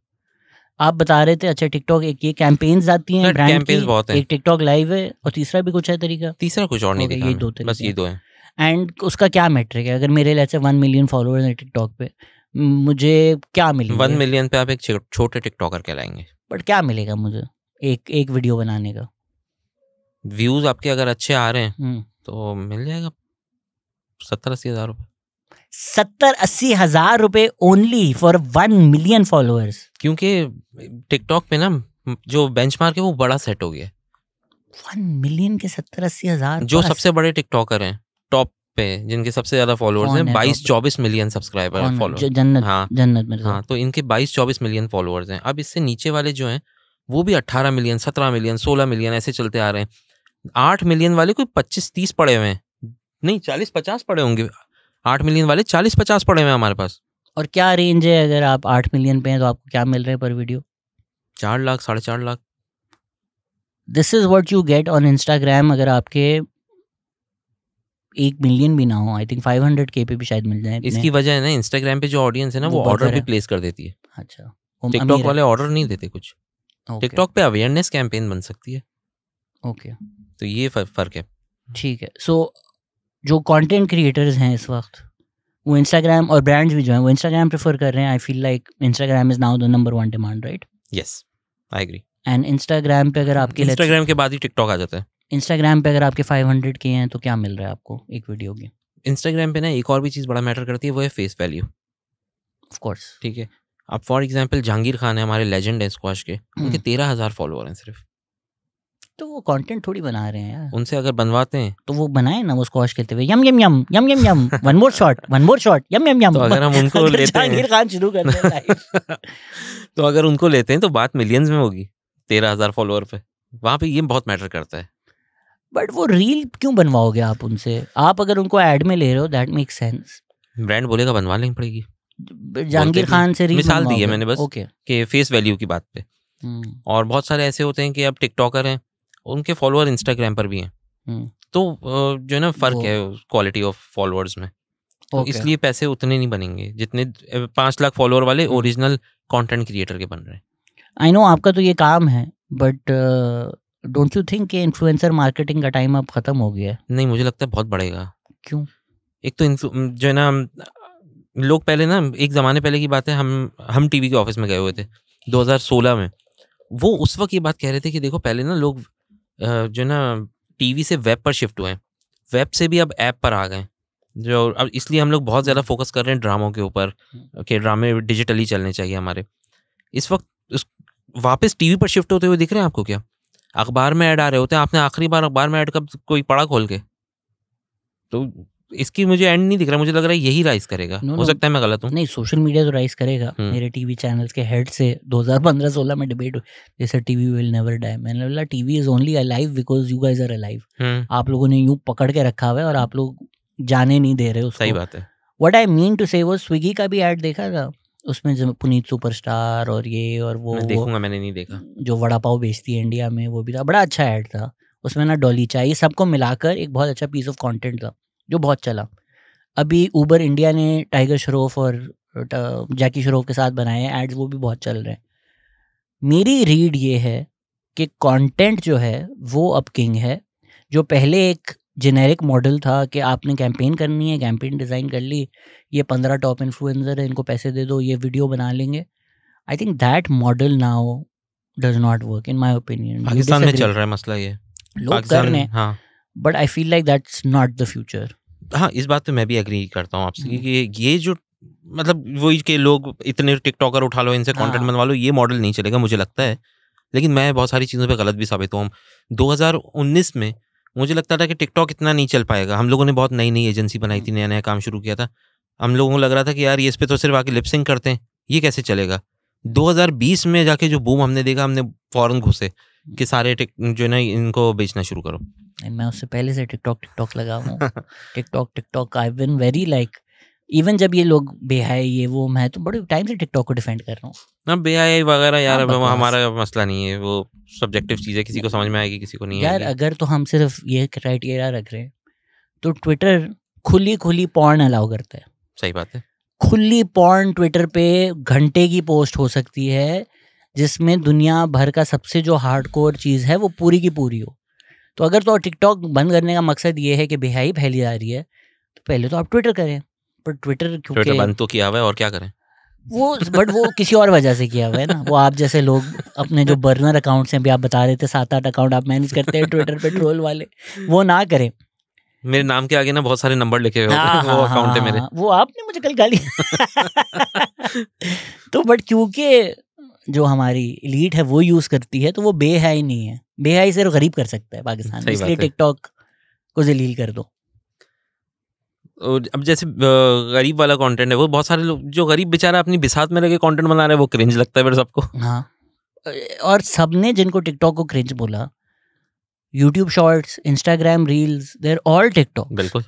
आप बता रहे थे, अच्छा टिकटॉक, एक ये कैंपेन्स आती हैं ब्रांड की, बहुत है। एक टिकटॉक लाइव है और तीसरा भी कुछ है तरीका, तीसरा कुछ और नहीं दिखा, ये दो बस ये दो है। एंड उसका क्या मैट्रिक है? अगर मेरे जैसे 1 मिलियन फॉलोअर्स हैं टिकटॉक पे, मुझे क्या मिलेगा? 1 मिलियन पे आप एक छोटे टिकटॉकर कहलाएंगे। बट क्या मिलेगा मुझे एक वीडियो बनाने का? व्यूज आपके अगर अच्छे आ रहे हैं तो मिल जाएगा 70-80 हज़ार रुपये। 70-80 हज़ार रुपये ओनली फॉर 1 मिलियन फॉलोअर्स? क्योंकि टिकटॉक पे ना जो बेंचमार्क है वो बड़ा सेट हो गया। 1 मिलियन के 70-80 हज़ार? जो सबसे बड़े टिकटॉकर हैं टॉप पे, जिनके सबसे ज्यादा फॉलोअर्स हैं, 22-24 मिलियन सब्सक्राइबर फॉलोअर। जन्नत, हाँ जन्नत में। हाँ, तो इनके 22-24 मिलियन फॉलोअर्स हैं। अब इससे नीचे वाले जो हैं वो भी 18 मिलियन, 17 मिलियन, 16 मिलियन ऐसे चलते आ रहे हैं। 8 मिलियन वाले कोई 25-30 पड़े हुए हैं, नहीं 40-50 पड़े होंगे। 8 मिलियन वाले 40-50 पड़े हुए हैं हमारे पास। और क्या रेंज है? अगर आप 8 मिलियन पे हैं तो आपको क्या मिल रहा है पर video? 4 lakh, 4.5 lakh. This is what you get on Instagram. अगर आपके 1 मिलियन भी ना हो, आई थिंक 500K पे भी शायद मिल जाए। इसकी वजह है ना, इंस्टाग्राम पे जो ऑडियंस है ना वो ऑर्डर भी प्लेस कर देती है। अच्छा, टिकटॉक वाले ऑर्डर नहीं देते कुछ। टिकटॉक पे अवेयरनेस कैंपेन बन सकती है। ओके, तो ये फर्क है। ठीक है। सो जो कंटेंट क्रिएटर्स हैं इस वक्त, वो इंस्टाग्राम, और ब्रांड्स भी जो हैं वो इंस्टाग्राम प्रेफर कर रहे हैं। I feel like Instagram is now the number 1 demand, right? Yes, I agree. And Instagram पे अगर आपके इंस्टाग्राम के बाद ही टिकटॉक आ जाता है। इंस्टाग्राम पे अगर आपके 500K हैं तो क्या मिल रहा है आपको एक वीडियो की? इंस्टाग्राम पे ना एक और भी चीज़ बड़ा मैटर करती है, वो है फेस वैल्यू। ऑफ कोर्स, ठीक है। अब फॉर एग्जांपल जहांगीर खान है, हमारे लेजेंड है स्क्वाश के, उनके 13,000 फॉलोअर हैं सिर्फ। तो वो कंटेंट थोड़ी बना रहे हैं यार। उनसे अगर बनवाते हैं तो वो बनाए ना, वो स्क्वाश खेलते हुए यम यम यम यम यम यम, वन मोर शॉट यम यम यम। तो अगर हम उनको लेते हैं, जहांगीर खान शुरू करते हैं तो अगर उनको लेते हैं तो बात मिलियंस में होगी 13,000 फॉलोअर पे। वहाँ पे ये बहुत मैटर करता है। बट वो रील क्यों बनवाओगे आप उनसे? आप अगर उनको ऐड में ले रहे हो, दैट मेक सेंस। ब्रांड बोलेगा बनवा लेनी पड़ेगी। जहांगीर खान से रील मिसाल दी है मैंने बस, ओके, कि फेस वैल्यू की बात पे। और बहुत सारे ऐसे होते हैं कि अब टिकटॉकर हैं, उनके फॉलोअर इंस्टाग्राम पर भी हैं, तो जो है ना फर्क है क्वालिटी ऑफ फॉलोअर्स में। तो इसलिए पैसे उतने नहीं बनेंगे जितने 5 लाख फॉलोअर वाले ओरिजिनल कंटेंट क्रिएटर के बन रहे हैं। आई नो आपका तो ये काम है, बट डोंट यू थिंक कि इन्फ्लुएंसर मार्केटिंग का टाइम अब खत्म हो गया है? नहीं, मुझे लगता है बहुत बढ़ेगा। क्यों? एक तो जो है ना, लोग पहले ना, एक ज़माने पहले की बात है, हम टीवी के ऑफिस में गए हुए थे 2016 में। वो उस वक्त ये बात कह रहे थे कि देखो पहले ना लोग जो ना टीवी से वेब पर शिफ्ट हुए हैं, वेब से भी अब ऐप पर आ गए, जो अब इसलिए हम लोग बहुत ज़्यादा फोकस कर रहे हैं ड्रामों के ऊपर, कि ड्रामे डिजिटली चलने चाहिए हमारे। इस वक्त वापस टीवी पर शिफ्ट होते हुए दिख रहे हैं आपको क्या? अखबार में ऐड आ रहे होते हैं। आपने आखिरी बार अखबार में ऐड कब कोई पढ़ा खोल के? तो इसकी मुझे एंड नहीं दिख रहा, मुझे लग रहा है यही राइज करेगा। हो सकता है मैं गलत हूँ। नहीं, सोशल मीडिया तो राइज करेगा। मेरे टीवी चैनल्स के हेड से 2015-16 में डिबेट हुई, जैसे टीवी विल नेवर डाई। मैंने बोला TV is only alive because you guys are alive. आप लोगों ने यूं पकड़ के रखा हुआ है और आप लोग जाने नहीं दे रहे उसको। सही बात है। व्हाट आई मीन टू से, वो स्विगी का भी ऐड देखा था, उसमें पुनीत सुपरस्टार और ये और वो। मैं देखूंगा, मैंने नहीं देखा। जो वड़ा पाव बेचती है इंडिया में, वो भी था। बड़ा अच्छा ऐड था उसमें ना, डॉली चाय, सबको मिलाकर एक बहुत अच्छा पीस ऑफ कंटेंट था जो बहुत चला। अभी ऊबर इंडिया ने टाइगर श्रॉफ और जैकी श्रॉफ के साथ बनाए हैं एड्स, वो भी बहुत चल रहे हैं। मेरी रीड ये है कि कंटेंट जो है वो अब किंग है। जो पहले एक जेनेरिक मॉडल था कि आपने कैंपेन करनी है, कैंपेन डिज़ाइन कर ली, ये 15 टॉप इन्फ्लुएंसर है, इनको पैसे दे दो, ये वीडियो बना लेंगे। I think that model now does not work in my opinion. Pakistan में चल रहा है मसला ये, लोग कर रहे हैं। हाँ, but I feel like that's not the future. हाँ, इस बात पे मैं भी एग्री करता हूँ आपसे कि ये जो मतलब वही कि लोग इतने टिकटॉकर उठा लो, इनसे कंटेंट बनवा लो, ये मॉडल नहीं चलेगा मुझे लगता है. लेकिन मैं बहुत सारी चीज़ों पे गलत भी साबित हुआ. 2019 में मुझे लगता था कि टिकटॉक इतना नहीं चल पाएगा. हम लोगों ने बहुत नई नई एजेंसी बनाई थी, नया नया काम शुरू किया था. हम लोगों को लग रहा था कि यार ये इस पे तो सिर्फ आके लिपसिंग करते हैं, ये कैसे चलेगा. 2020 में जाके जो बूम हमने देखा, हमने फौरन घुसे कि सारे जो है ना इनको बेचना शुरू करो. मैं उससे पहले से टिकटॉक लगा हूँ. TikTok I been very like, even जब ये लोग बेहाई ये वो, मैं तो बड़े टाइम से टिकटॉक को डिफेंड कर रहा हूँ. अब बेहाई वगैरह यार अब हमारा मसला नहीं है, वो सब्जेक्टिव चीज़ है, किसी को समझ में आएगी किसी को नहीं यार. अगर तो हम सिर्फ ये क्राइटेरिया रख रहे हैं तो ट्विटर खुली पॉर्न अलाउ करता है. सही बात है. खुली पॉर्न ट्विटर पे घंटे की पोस्ट हो सकती है जिसमें दुनिया भर का सबसे जो हार्डकोर चीज़ है वो पूरी की पूरी हो. तो अगर तो टिकटॉक बंद करने का मकसद ये है कि बेहाई फैली जा रही है, तो पहले तो आप ट्विटर करें. पर ट्विटर बंद तो किया हुआ है, और क्या करें वो. बट वो किसी और वजह से किया हुआ है ना. वो आप जैसे लोग अपने जो बर्नर अकाउंट्स हैं, भी आप बता रहे थे 7-8 अकाउंट आप मैनेज करते हैं ट्विटर पे ट्रोल वाले, वो ना करें. मेरे नाम के आगे ना बहुत सारे नंबर लिखे हुए हैं, वो अकाउंट है मेरे. वो आपने मुझे कल गाली तो बट क्योंकि जो हमारी एलीट है वो यूज करती है, तो वो बेहाई नहीं है. बेहाई सिर्फ गरीब कर सकता है पाकिस्तान में, इसलिए टिकटॉक को जलील कर दो. अब जैसे गरीब वाला कंटेंट है, वो बहुत सारे लोग जो गरीब बेचारा अपनी बिसात में रह के कंटेंट बना रहे हैं, वो क्रिंज लगता है फिर सबको. हाँ, और सबने जिनको टिकटॉक को क्रिंज बोला, YouTube shorts, Instagram reels, they are all TikTok. बिल्कुल.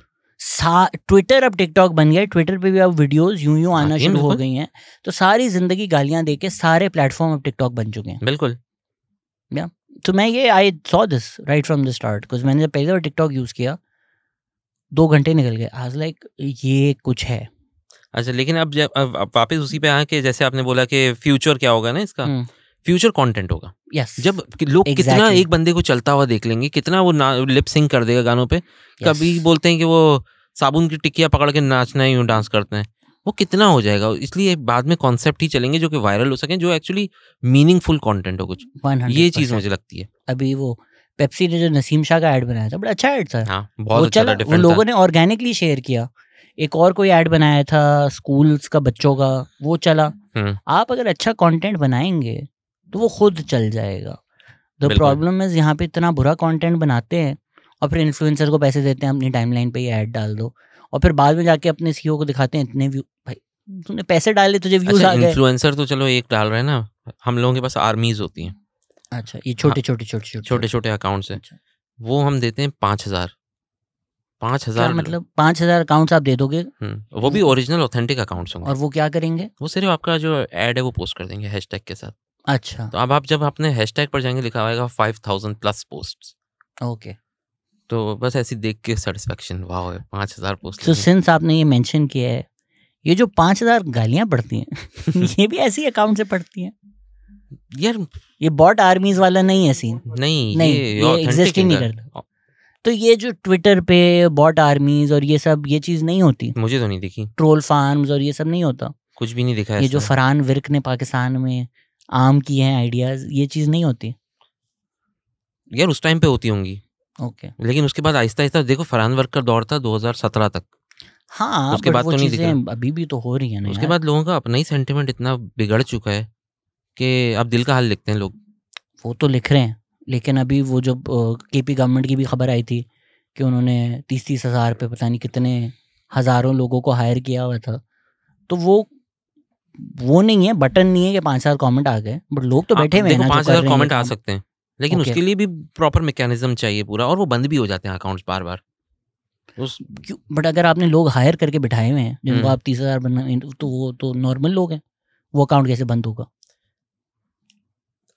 ट्विटर अब टिकटॉक बन गया. ट्विटर पे भी अब वीडियोस यूं आना शुरू हो गई हैं. तो सारी जिंदगी गालियां देके सारे प्लेटफॉर्म अब टिकटॉक बन चुके हैं. बिल्कुल. तो मैं ये I saw this right from the start, because मैंने जब पहले बार टिकटॉक यूज किया 2 घंटे निकल गए. आज लाइक ये कुछ है. अच्छा, लेकिन अब वापस उसी पे आके जैसे आपने बोला कि फ्यूचर क्या होगा ना इसका, फ्यूचर कंटेंट होगा. yes. जब लोग कितना एक बंदे को चलता हुआ देख लेंगे, कितना वो लिप सिंक कर देगा गानों पे. कभी बोलते हैं कि वो साबुन की टिक्किया पकड़ के नाचना ही डांस करते हैं, वो कितना हो जाएगा. इसलिए बाद में कॉन्सेप्ट ही चलेंगे जो कि वायरल हो सके, जो एक्चुअली मीनिंगफुल कंटेंट हो कुछ. ये चीज मुझे लगती है. अभी वो पेप्सी ने जो नसीम शाह का ऐड बनाया था, बड़ा अच्छा ऐड था. हाँ, बहुत अच्छा था, वो लोगों ने ऑर्गेनिकली शेयर किया. एक और कोई ऐड बनाया था स्कूल्स का बच्चों का, वो चला. आप अगर अच्छा कंटेंट बनाएंगे तो वो खुद चल जाएगा. द प्रॉब्लम इज यहाँ पे इतना बुरा कंटेंट बनाते हैं और फिर इन्फ्लुएंसर को पैसे देते हैं, अपनी टाइमलाइन पे ये ऐड डाल दो, और फिर बाद में जाके अपने सीईओ को दिखाते हैं इतने व्यू. भाई तूने पैसे डाले, तुझे व्यूज आ गए. इन्फ्लुएंसर तो चलो एक डाल रहे हैं ना, हम लोगों के पास आर्मीज होती हैं. अच्छा, ये छोटे अकाउंट्स हैं. वो हम देते हैं 5,000 मतलब 5,000 अकाउंट्स आप दे दोगे. वो भी ओरिजिनल ऑथेंटिक अकाउंट्स होंगे. और वो क्या करेंगे? वो सिर्फ आपका जो ऐड है वो पोस्ट कर देंगे हैशटैग के साथ. अच्छा. तो अब आप जब अपने हैशटैग पर जाएंगे, लिखा होगा 5,000 प्लस पोस्ट्स. ओके. तो बस ऐसी देख के सेटिस्फेक्शन, वाह 5,000 पोस्ट. तो सिंस आपने ये मेंशन किया है, ये जो 5,000 गालियां पड़ती हैं ये भी ऐसी अकाउंट से पड़ती हैं यार. ये बॉट आर्मीज वाला नहीं है सीन. नहीं, ये एग्जिस्ट ही नहीं करता. तो ये जो ट्विटर पे बॉट आर्मीज और ये सब, ये चीज नहीं होती. मुझे तो नहीं दिखी. ट्रोल फार्म्स और ये सब नहीं होता. कुछ भी नहीं दिखा. ये जो फरहान विर्क ने पाकिस्तान में आम किए हैं आइडियाज, ये चीज नहीं होती यार. उस टाइम पे होती होंगी. ओके. लेकिन उसके बाद आहिस्ता आहिस्ता देखो, फरहान वर्क का दौर था 2017 तक. हाँ, उसके बाद तो नहीं दिखा. अभी भी तो हो रही है ना. उसके बाद लोगों का अपना ही सेंटिमेंट इतना बिगड़ चुका है कि अब दिल का हाल लिखते हैं लोग. वो तो लिख रहे हैं, लेकिन अभी वो जब केपी गवर्नमेंट की भी खबर आई थी कि उन्होंने 30-30 हज़ार पे पता नहीं कितने हज़ारों लोगों को हायर किया हुआ था, तो वो नहीं है, बटन नहीं है कि 5,000 कमेंट आ गए, बट लोग तो बैठे हुए हैं ना. 5,000 कमेंट आ सकते हैं, लेकिन उसके लिए भी प्रॉपर मैकेनिज्म चाहिए पूरा, और वो बंद भी हो जाते हैं अकाउंट्स बार बार. बट अगर आपने लोग हायर करके बिठाए हुए हैं जिनको आप 30,000 बनना, तो वो तो नॉर्मल लोग हैं, वो अकाउंट कैसे बंद होगा?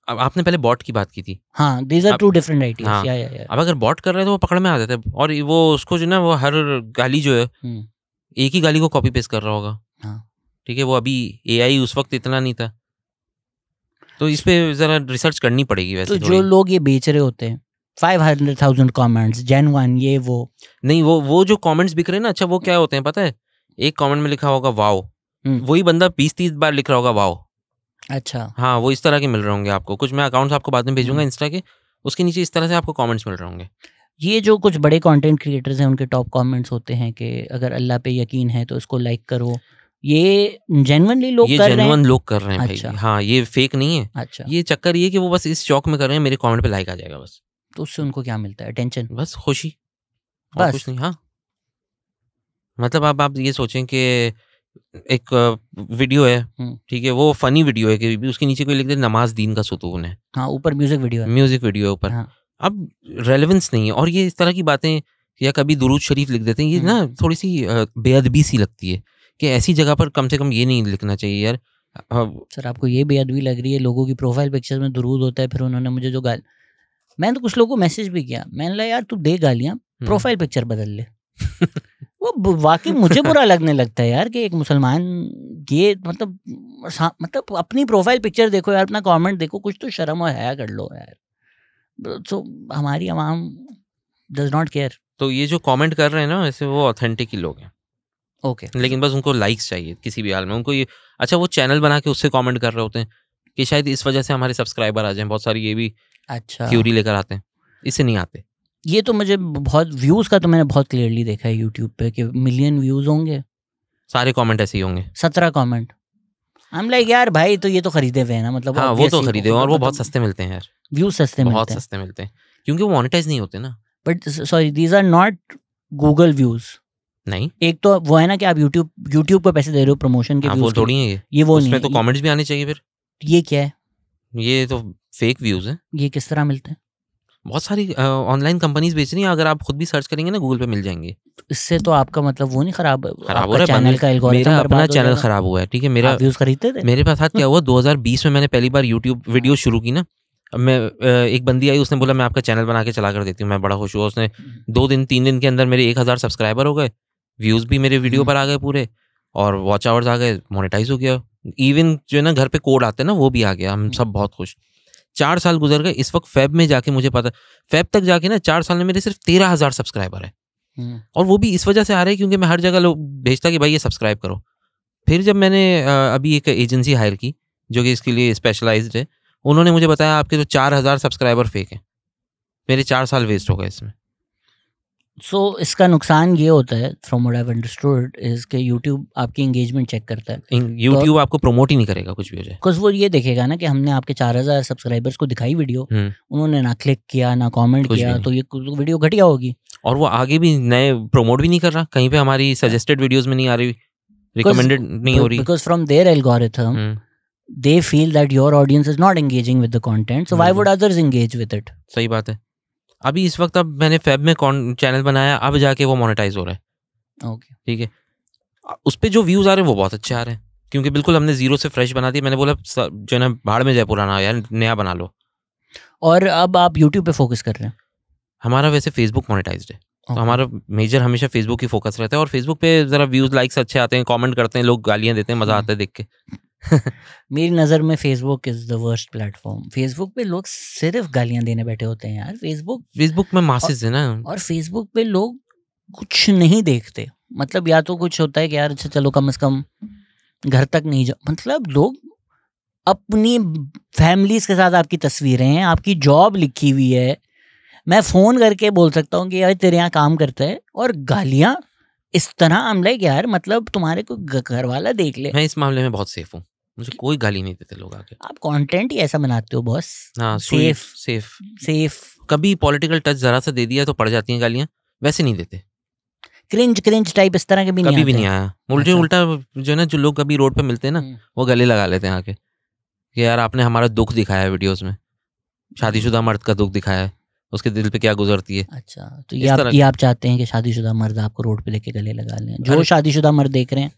अब आपने पहले बॉट की बात की थी. हाँ, these are two different ideas. हाँ, या. अब अगर बॉट कर रहे हैं तो वो पकड़ में आ जाते हैं, और वो उसको जो ना, वो हर गाली जो है एक ही गाली को कॉपी पेस्ट कर रहा होगा. हाँ, ठीक है. वो अभी एआई उस वक्त इतना नहीं था, तो इस पे जरा रिसर्च करनी पड़ेगी. वैसे तो जो लोग ये बेच रहे होते हैं 500,000 कमेंट्स जेन्युइन, ये वो नहीं, वो जो कमेंट्स बिक रहे हैं ना, अच्छा वो क्या होते हैं पता है? एक कमेंट में लिखा होगा वाओ, वही बंदा 20-30 बार लिख रहा होगा वाओ. अच्छा. हाँ, वो इस तरह के मिल रहे होंगे आपको. कुछ मैं अकाउंट्स आपको बाद में भेजूंगा इंस्टा के, उसके नीचे इस तरह से आपको कमेंट्स मिल रहे होंगे. ये जो कुछ बड़े कंटेंट क्रिएटर्स हैं उनके टॉप कमेंट्स होते हैं कि अगर अल्लाह पे यकीन है तो इसको लाइक करो, ये जेन्युइनली लोग ये कर रहे हैं? जेन्युइन लोग कर रहे हैं भाई। अच्छा। हाँ, ये फेक नहीं है। अच्छा, ये चक्कर ये कि वो बस इस शौक में कर रहे हैं मेरे कमेंट पे लाइक आ जाएगा बस। तो उससे उनको क्या मिलता है? अटेंशन, बस खुशी, और बस। कुछ नहीं। हाँ, मतलब अब आप ये सोचें कि एक वीडियो है, ठीक है, वो फनी वीडियो है कि उसके नीचे कोई लिख दे नमाज दीन का सुतून है, हाँ, ऊपर म्यूजिक वीडियो है, म्यूजिक वीडियो है ऊपर। हाँ। अब रेलेवेंस नहीं है। और ये इस तरह की बातें, या कभी दुरूद शरीफ लिख देते हैं, ये ना थोड़ी सी बेअदबी सी लगती है कि ऐसी जगह पर कम से कम ये नहीं लिखना चाहिए यार। सर आपको ये बेअदबी लग रही है? लोगों की प्रोफाइल पिक्चर में दुरूद होता है, फिर उन्होंने मुझे जो मैंने तो कुछ लोगों को मैसेज भी किया, मैंने कहा यार तू दे गालियाँ, प्रोफाइल पिक्चर बदल ले। वो वाकई मुझे बुरा लगने लगता है यार कि एक मुसलमान ये मतलब अपनी प्रोफाइल पिक्चर देखो यार, अपना कमेंट देखो, कुछ तो शर्म और हया कर लो यार। तो हमारी आवाम डज नॉट केयर। तो ये जो कमेंट कर रहे हैं ना, वैसे वो ऑथेंटिक ही लोग हैं। ओके, लेकिन बस उनको लाइक्स चाहिए किसी भी हाल में। उनको ये अच्छा, वो चैनल बना के उससे कमेंट कर रहे होते हैं कि शायद इस वजह से हमारे सब्सक्राइबर आ जाएं। बहुत सारी ये भी अच्छा थ्योरी लेकर आते हैं, इससे नहीं आते। ये तो मुझे बहुत व्यूज का तो मैंने बहुत क्लियरली देखा है यूट्यूब पे कि मिलियन व्यूज होंगे, सारे कमेंट ऐसे ही होंगे, 17 कमेंट। आई एम लाइक यार भाई तो ये तो खरीदे हुए हैं ना, मतलब हाँ वो तो खरीदे हुए, और वो बहुत सस्ते मिलते हैं यार, व्यूज सस्ते बहुत मिलते हैं, सस्ते मिलते हैं क्योंकि वो मोनेटाइज नहीं होते ना। But sorry these are not Google views. नहीं, एक तो वो है ना कि आप यूट्यूब को पैसे दे रहे हो प्रमोशन के हाँ, व्यूज वो थोड़ी है ये वो उसमें नहीं तो है। कमेंट्स भी आने चाहिए फिर। ये क्या है? ये तो फेक व्यूज है। ये किस तरह मिलते हैं? बहुत सारी ऑनलाइन कंपनीज बेच रही हैं, अगर आप खुद भी सर्च करेंगे ना गूगल पे मिल जाएंगे। इससे तो आपका मतलब वो नहीं खराब हो रहा है, चैनल का एल्गोरिथम मेरा अपना बर्बाद हो चैनल जाएगा? खराब हुआ है, ठीक है। मेरा व्यूज खरीदते थे? मेरे पास हाथ क्या हुआ, 2020 में मैंने पहली बार यूट्यूब वीडियो शुरू की ना। अब मैं एक बंदी आई, उसने बोला मैं आपका चैनल बना के चला कर देती हूँ। मैं बड़ा खुश हुआ। उसने 2 दिन 3 दिन के अंदर मेरे 1000 सब्सक्राइबर हो गए, व्यूज भी मेरे वीडियो पर आ गए पूरे, और वॉच आवर्स आ गए, मोनेटाइज हो गया। इवन जो है ना घर पे कोड आते हैं ना, वो भी आ गया। हम सब बहुत खुश। 4 साल गुजर गए। इस वक्त फेब में जाके मुझे पता, फेब तक जाके ना 4 साल में मेरे सिर्फ 13,000 सब्सक्राइबर है। और वो भी इस वजह से आ रहे हैं क्योंकि मैं हर जगह लोग भेजता कि भाई ये सब्सक्राइब करो। फिर जब मैंने अभी एक एजेंसी हायर की जो कि इसके लिए स्पेशलाइज्ड है, उन्होंने मुझे बताया आपके तो 4,000 सब्सक्राइबर फेक हैं। मेरे 4 साल वेस्ट हो गए इसमें। सो इसका नुकसान ये होता है, from what I have understood, is कि यूट्यूब आपकी एंगेजमेंट चेक करता है। यूट्यूब आपको प्रमोट ही नहीं करेगा कुछ भी हो जाए, बिकॉज वो ये देखेगा ना कि हमने आपके 4,000 सब्सक्राइबर्स को दिखाई वीडियो, उन्होंने ना क्लिक किया ना कमेंट किया, तो ये वीडियो घटिया होगी। और वो आगे भी नए प्रमोट भी नहीं कर रहा, कहीं पे हमारी सजेस्टेड वीडियोस में नहीं आ रही, रिकमेंडेड नहीं हो रही। Because from there algorithm they feel that your audience is not engaging with the content, so why would others engage with it? सही बात है। अभी इस वक्त अब मैंने फेब में चैनल बनाया, अब जाके वो मोनेटाइज हो रहा है। ओके, ठीक है। उस पे जो व्यूज आ रहे हैं वो बहुत अच्छे आ रहे हैं क्योंकि बिल्कुल हमने जीरो से फ्रेश बना दिया। मैंने बोला जो ना भाड़ में जाए पुराना यार, नया बना लो। और अब आप यूट्यूब पे फोकस कर रहे हैं? हमारा वैसे फेसबुक मोनेटाइज्ड है, तो हमारा मेजर हमेशा फेसबुक ही फोकस रहता है। और फेसबुक पे जरा व्यूज लाइक्स अच्छे आते हैं, कमेंट करते हैं लोग, गालियां देते हैं, मजा आता है देख के। मेरी नज़र में Facebook is the worst platform. Facebook पे लोग सिर्फ गालियां देने बैठे होते हैं यार। फेसबुक में मासेस है ना, और फेसबुक पे लोग कुछ नहीं देखते। मतलब या तो कुछ होता है कि यार अच्छा चलो कम से कम घर तक नहीं जाओ, मतलब लोग अपनी फैमिलीज के साथ आपकी तस्वीरें हैं, आपकी जॉब लिखी हुई है, मैं फ़ोन करके बोल सकता हूँ कि यार तेरे यहाँ काम करता है, और गालियाँ इस तरह। हम लाइक यार मतलब तुम्हारे को घर वाला देख ले। मैं इस मामले में बहुत सेफ हूँ, मुझे कोई गाली नहीं देते लोग आके। आप कंटेंट ही ऐसा बनाते हो बॉस। हाँ, सेफ। कभी पॉलिटिकल टच जरा सा दे दिया तो पड़ जाती हैं गालियाँ, वैसे नहीं देते। क्रिंज टाइप इस तरह के भी कभी भी नहीं आया। उल्टा जो ना, जो लोग कभी रोड पे मिलते हैं ना, वो गले लगा लेते हैं आके कि यार आपने हमारा दुख दिखाया है वीडियोस में, शादीशुदा मर्द का दुख दिखाया है, उसके दिल पे क्या गुजरती है। अच्छा, तो ये आप चाहते हैं कि शादीशुदा मर्द आपको रोड पे लेके गले लगा लें? जो शादीशुदा मर्द देख रहे हैं,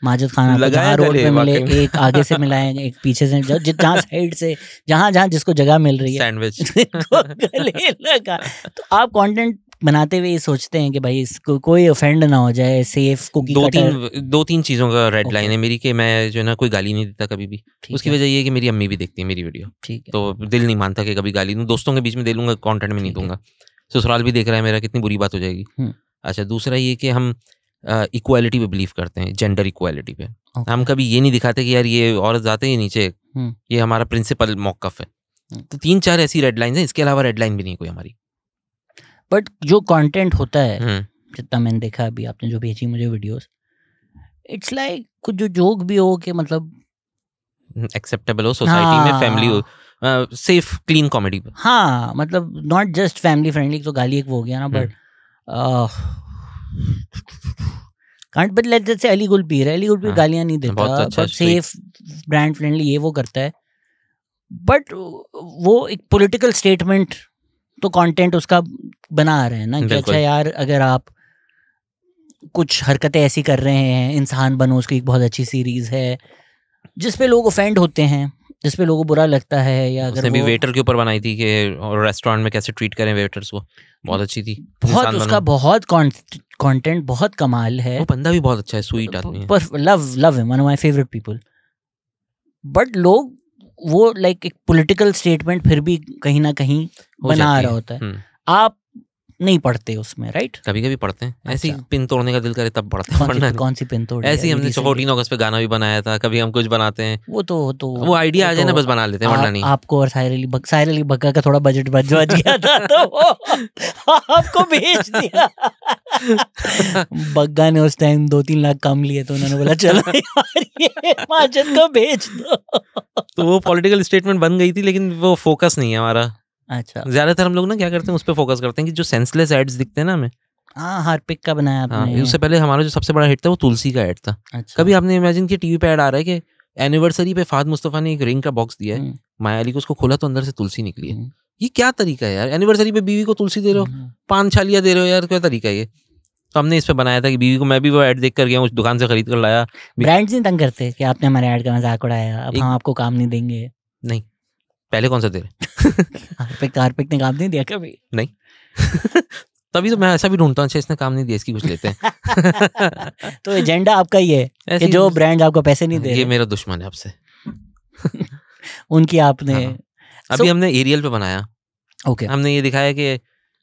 माजिद खान आपको जहाँ रोड पे मिले, एक आगे से मिलाएं, एक पीछे से, जहाँ साइड से, जहाँ जिसको जगह मिल रही है, सैंडविच गले लगा। तो आप कंटेंट बनाते हुए ये सोचते हैं कि भाई इसको कोई ऑफेंड ना हो जाए, सेफ कुकी कटर। दो तीन चीज़ों का रेड लाइन है मेरी कि मैं जो है ना कोई गाली नहीं देता कभी भी। उसकी वजह ये है कि मेरी अम्मी भी देखती है मेरी वीडियो, तो दिल नहीं मानता कि कभी गाली दूं। दोस्तों के बीच में दे लूंगा, कंटेंट में नहीं दूंगा। ससुराल भी देख रहा है मेरा, कितनी बुरी बात हो जाएगी। अच्छा, दूसरा ये कि हम इक्वालिटी पे बिलीव करते हैं, जेंडर इक्वालिटी पे। हम कभी ये नहीं दिखाते कि यार ये औरत जाते हैं नीचे, ये हमारा प्रिंसिपल मौकफ है। तो 3-4 ऐसी रेड लाइन है, इसके अलावा रेड लाइन भी नहीं कोई हमारी। बट जो कंटेंट होता है जितना मैंने देखा अभी, आपने जो भेजी मुझे वीडियोस, इट्स लाइक कुछ जो जोक भी हो कि मतलब एक्सेप्टेबल हो सोसाइटी में, फैमिली हो, सेफ क्लीन कॉमेडी। हाँ, मतलब नॉट जस्ट फैमिली फ्रेंडली, तो गाली एक वो हो गया ना, but can't, but let's say Ali गुलपीर गालियां नहीं देता, बट सेफ ब्रांड फ्रेंडली ये वो करता है, बट वो एक पॉलिटिकल स्टेटमेंट तो कंटेंट उसका बना रहे हैं ना कि अच्छा यार अगर आप कुछ हरकतें ऐसी कर रहे हैं, इंसान बनो, उसकी एक बहुत अच्छी सीरीज है जिस पे लोग ऑफेंड होते हैं, जिस पे लोगों को बुरा लगता है, या अगर भी वेटर के ऊपर बनाई थी कि रेस्टोरेंट में कैसे ट्रीट करें वेटर्स को, बहुत अच्छी थी, बहुत उसका बहुत कंटेंट बहुत कमाल है, वो बंदा भी बहुत अच्छा है, स्वीट आदमी है, पर love him, one of my favourite people, but लोग वो लाइक एक पॉलिटिकल स्टेटमेंट फिर भी कहीं ना कहीं बना रहा होता है। आप नहीं पढ़ते उसमें, राइट? कभी कभी पढ़ते हैं, ऐसे ही पिन तोड़ने का दिल करे तब पढ़ते हैं। कौन सी पिन तोड़ी? ऐसे ही हमने 14 अगस्त पे गाना भी बनाया था, कभी हम कुछ बनाते हैं, वो आइडिया आ जाए ना बस बना लेते हैं, वरना नहीं। आपको और साहिर अली बग्गा का थोड़ा बजट बच गया था तो वो आपको भेज दिया। बग्गा ने उस टाइम 2-3 लाख कम लिए तो उन्होंने बोला चलो यार ये माजद को भेज दो। तो वो पॉलिटिकल स्टेटमेंट बन गई थी, लेकिन वो फोकस नहीं है हमारा। अच्छा, ज्यादातर हम लोग ना क्या करते हैं, उस पर फोकस करते हैं कि जो सेंसलेस एड्स दिखते हैं ना हमें। हाँ, हार्पिक का बनाया आपने। उससे पहले हमारा जो सबसे बड़ा हिट था वो तुलसी का एड था। अच्छा। कभी आपने इमेजिन किया टीवी पे ऐड आ रहा है कि एनिवर्सरी पे फाद मुस्तफा ने एक रिंग का बॉक्स दिया है, माया अली को, उसको खोला तो अंदर से तुलसी निकली है। ये क्या तरीका है यार? एनिवर्सरी पे बीवी को तुलसी दे रहे हो, पान छालिया दे रहे हो यार, क्या तरीका है ये? तो हमने इस पे बनाया था कि बीवी को, मैं भी वो ऐड देख कर गया, उस दुकान से खरीद कर लाया। ब्रांड्स नहीं तंग करते कि आपने हमारे ऐड का मजाक उड़ाया, अब हम आपको काम नहीं देंगे? नहीं, पहले कौन सा दे रहे? हार्पिक ने काम नहीं दिया कभी? नहीं। तभी तो मैं ऐसा भी ढूंढता हूँ, अच्छा इसने काम नहीं दिया, इसकी कुछ लेते हैं। तो एजेंडा आपका ही है कि जो ब्रांड आपको पैसे नहीं दे, ये मेरा दुश्मन है आपसे। उनकी आपने अभी हमने एरियल पे बनाया। ओके, हमने ये दिखाया कि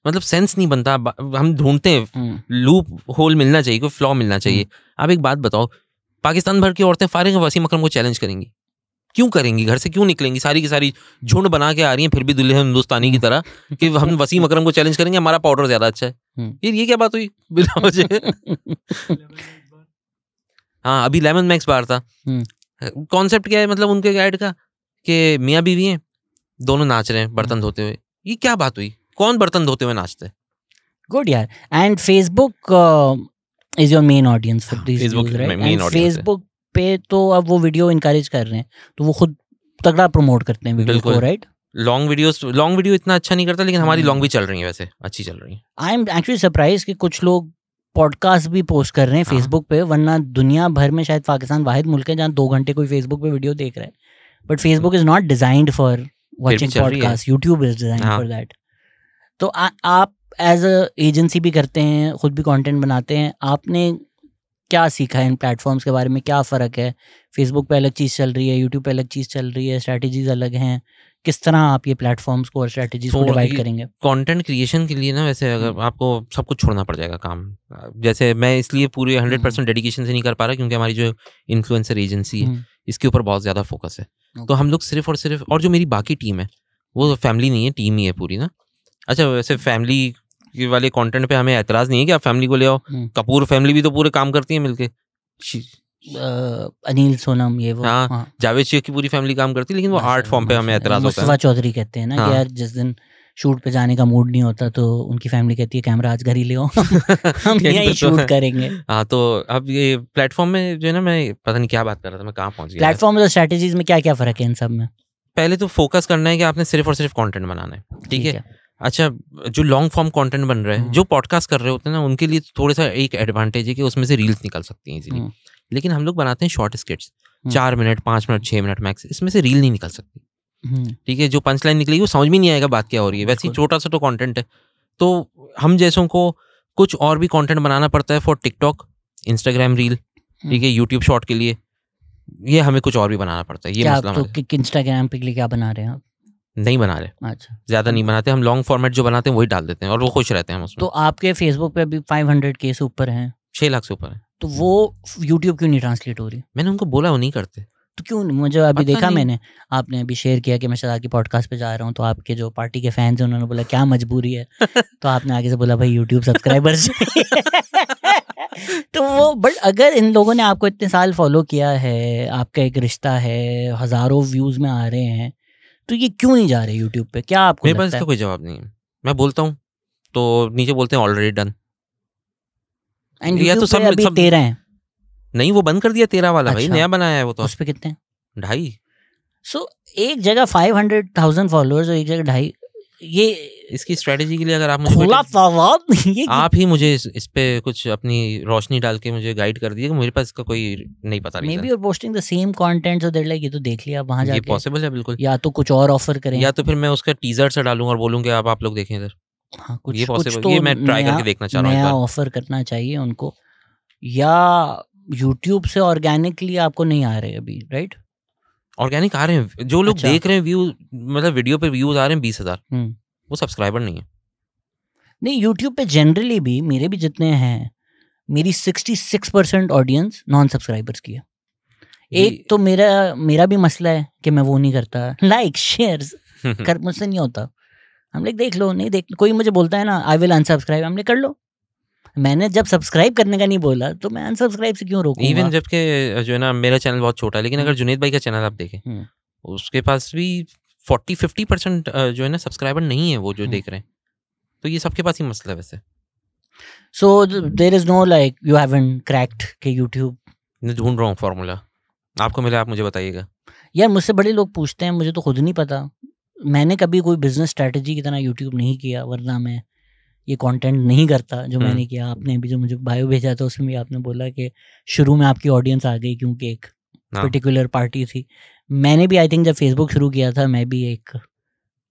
मतलब सेंस नहीं बनता, हम ढूंढते हैं, लूप होल मिलना चाहिए, कोई फ्लॉ मिलना चाहिए। आप एक बात बताओ, पाकिस्तान भर की औरतें फारिग वसीम अकरम को चैलेंज करेंगी? क्यों करेंगी? घर से क्यों निकलेंगी? सारी की सारी झुंड बना के आ रही हैं, फिर भी दुल्हन हिंदुस्तानी की तरह कि हम वसीम अकरम को चैलेंज करेंगे, हमारा पाउडर ज्यादा अच्छा है। ये क्या बात हुई बिना वजह? हाँ, अभी लेमन मैक्स बार था। कॉन्सेप्ट क्या है मतलब उनके ऐड का कि मियाँ बीवी हैं, दोनों नाच रहे हैं बर्तन धोते हुए। ये क्या बात हुई? कौन बर्तन धोते हुए नाचते हैं? गुड यार। And Facebook is your main audience for this videos, right? And Facebook पे तो अब वो वीडियो इनकरेज कर रहे हैं, तो वो खुद तगड़ा प्रमोट करते हैं वीडियो को, राइट? लॉन्ग वीडियो इतना अच्छा नहीं करता, लेकिन हमारी लॉन्ग भी चल रही है, वैसे अच्छी चल रही है। आई एम एक्चुअली सरप्राइज कि कुछ लोग पॉडकास्ट भी पोस्ट कर रहे हैं फेसबुक पे, वरना दुनिया भर में शायद पाकिस्तान वाहिद मुल्क है जहाँ 2 घंटे कोई फेसबुक पे वीडियो देख रहा है। But Facebook is not designed for watching podcast, YouTube is designed for that. तो आप एज अ एजेंसी भी करते हैं, खुद भी कंटेंट बनाते हैं, आपने क्या सीखा है इन प्लेटफॉर्म्स के बारे में? क्या फ़र्क है? फेसबुक पे अलग चीज़ चल रही है, यूट्यूब पे अलग चीज़ चल रही है, स्ट्रैटेजीज अलग हैं। किस तरह आप ये प्लेटफॉर्म्स को और स्ट्रैटेजीज को डिवाइड करेंगे? कंटेंट क्रिएशन के लिए ना वैसे अगर आपको सब कुछ छोड़ना पड़ जाएगा काम। जैसे मैं इसलिए पूरे 100% डेडिकेशन से नहीं कर पा रहा क्योंकि हमारी जो इन्फ्लुएंसर एजेंसी है इसके ऊपर बहुत ज़्यादा फोकस है। तो हम लोग सिर्फ और जो मेरी बाकी टीम है वो फैमिली नहीं है, टीम ही है पूरी ना। अच्छा, वैसे फैमिली वाले कंटेंट पे हमें एतराज़ नहीं है कि आप फैमिली को ले आओ। कपूर फैमिली भी तो पूरे काम करती है मिलके। अनिल सोनम ये वो, हाँ, जावेद शेख की पूरी फैमिली काम करती है, लेकिन वो आर्ट फॉर्म पे हमें एतराज़ होता है। मुस्तफा चौधरी कहते हैं ना कि यार जिस दिन शूट पे जाने का मूड नहीं होता तो उनकी फैमिली कहती है कैमरा आज घर ही ले आओ, हम यहीं शूट करेंगे। हाँ, तो अब ये प्लेटफॉर्म में जो है ना, मैं पता नहीं क्या बात कर रहा था, मैं कहाँ पहुँच गया। प्लेटफॉर्म और स्ट्रैटेजीज में क्या क्या फ़र्क है इन सब में? पहले तो फोकस करना है कि आपने सिर्फ और सिर्फ कंटेंट बनाना है, ठीक है? अच्छा, जो लॉन्ग फॉर्म कंटेंट बन रहा है, जो पॉडकास्ट कर रहे होते हैं ना, उनके लिए थोड़ा सा एक एडवांटेज है कि उसमें से रील्स निकल सकती हैं इजीली। लेकिन हम लोग बनाते हैं short स्किट्स, 4 minute, 5 minute, 6 minute max, इसमें से रील नहीं निकल सकती, ठीक है? जो पंच लाइन निकलेगी वो समझ में नहीं आएगा बात क्या हो रही है। वैसे ही छोटा सा तो कंटेंट है, तो हम जैसों को कुछ और भी कंटेंट बनाना पड़ता है फॉर टिकटॉक, इंस्टाग्राम रील, ठीक है, यूट्यूब शॉर्ट के लिए, ये हमें कुछ और भी बनाना पड़ता है। ये मसला है। इंस्टाग्राम पे के लिए क्या बना रहे हैं आप? नहीं बना रहे। अच्छा, ज्यादा नहीं बनाते हम, लॉन्ग फॉर्मेट जो बनाते हैं वही डाल देते हैं और वो खुश रहते हैं हम उसमें। तो आपके फेसबुक पे अभी 500K से ऊपर हैं, 6 लाख से ऊपर है, तो वो यूट्यूब क्यों नहीं ट्रांसलेट हो रही? मैंने उनको बोला वो नहीं करते। तो क्यों नहीं? मुझे अभी पता देखा नहीं। मैंने, आपने अभी शेयर किया कि मैं शहजाद की पॉडकास्ट पे जा रहा हूँ, तो आपके जो पार्टी के फैंस हैं उन्होंने बोला क्या मजबूरी है, तो आपने आगे से बोला भाई यूट्यूब सब्सक्राइबर्स तो वो, बट अगर इन लोगों ने आपको इतने साल फॉलो किया है, आपका एक रिश्ता है, हजारों व्यूज में आ रहे हैं, तो ये क्यों नहीं जा रहे यूट्यूब पे? क्या आपको मेरे पास लगता इसका है? कोई जवाब नहीं है। मैं बोलता हूँ तो नीचे बोलते हैं ऑलरेडी डन। एंड या तो यूट्यूब पे सब अभी सब 13 हैं। नहीं, वो बंद कर दिया 13 वाला भाई, अच्छा, नया बनाया है वो तो उस पे कितने? 2.5। सो एक जगह 500,000 फॉलोअर्स और एक जगह 2.5, ये इसकी स्ट्रेटेजी के लिए अगर आप मुझे खुला कोई सवाल ये आप ही मुझे इस पे कुछ अपनी रोशनी डाल के मुझे गाइड कर दिए कि मेरे पास इसका कोई नहीं पता maybe reason. You are posting the same content, so that like ये तो देख लिया वहां ये जाके, पॉसिबल है बिल्कुल। या तो कुछ और ऑफर करें, या तो फिर मैं उसका टीजर से डालूंगा और बोलूंगा अब आप लोग देखें इधर। हाँ कुछ ये कुछ पॉसिबल, तो ये मैं ट्राई नया करके देखना चाह रहा हूँ एक नया बार। ऑफर करना चाहिए उनको, या यूट्यूब से ऑर्गेनिकली आपको नहीं आ रहे अभी, राइट? ऑर्गेनिक आ रहे हैं, जो लोग अच्छा। देख रहे हैं व्यू, मतलब वीडियो पे व्यूज आ रहे हैं 20,000, हम्म। वो सब्सक्राइबर नहीं है। नहीं, यूट्यूब पे जनरली भी मेरे भी जितने हैं, मेरी 66% ऑडियंस नॉन सब्सक्राइबर्स की है। एक तो मेरा भी मसला है कि मैं वो नहीं करता, लाइक शेयर्स कर मुझसे नहीं होता। हम लोग देख लो, नहीं देख, कोई मुझे बोलता है ना आई विल अनसब्सक्राइब, हम लोग कर लो। मैंने जब सब्सक्राइब करने का नहीं बोला तो मैं अनसब्सक्राइब से क्यों रोकूंगा? इवन जबकि जो है ना मेरा चैनल बहुत छोटा है, लेकिन अगर जुनेद भाई का चैनल आप देखें उसके पास भी 40-50% जो है ना सब्सक्राइबर नहीं है वो जो देख रहे हैं। तो ये सबके पास ही मसला है वैसे। So there is no like you haven't cracked के यूट्यूब। मैं ढूंढ रहा हूँ फॉर्मूला, आपको मिला आप मुझे बताइएगा। यार मुझसे बड़े लोग पूछते हैं, मुझे तो खुद नहीं पता। मैंने कभी कोई बिजनेस स्ट्रेटजी की तरह यूट्यूब नहीं किया, वरना मैं ये कंटेंट नहीं करता जो मैंने किया। आपने भी जो मुझे बायो भेजा था उसमें भी आपने बोला कि शुरू में आपकी ऑडियंस आ गई क्योंकि एक पर्टिकुलर पार्टी थी। मैंने भी आई थिंक जब फेसबुक शुरू किया था, मैं भी एक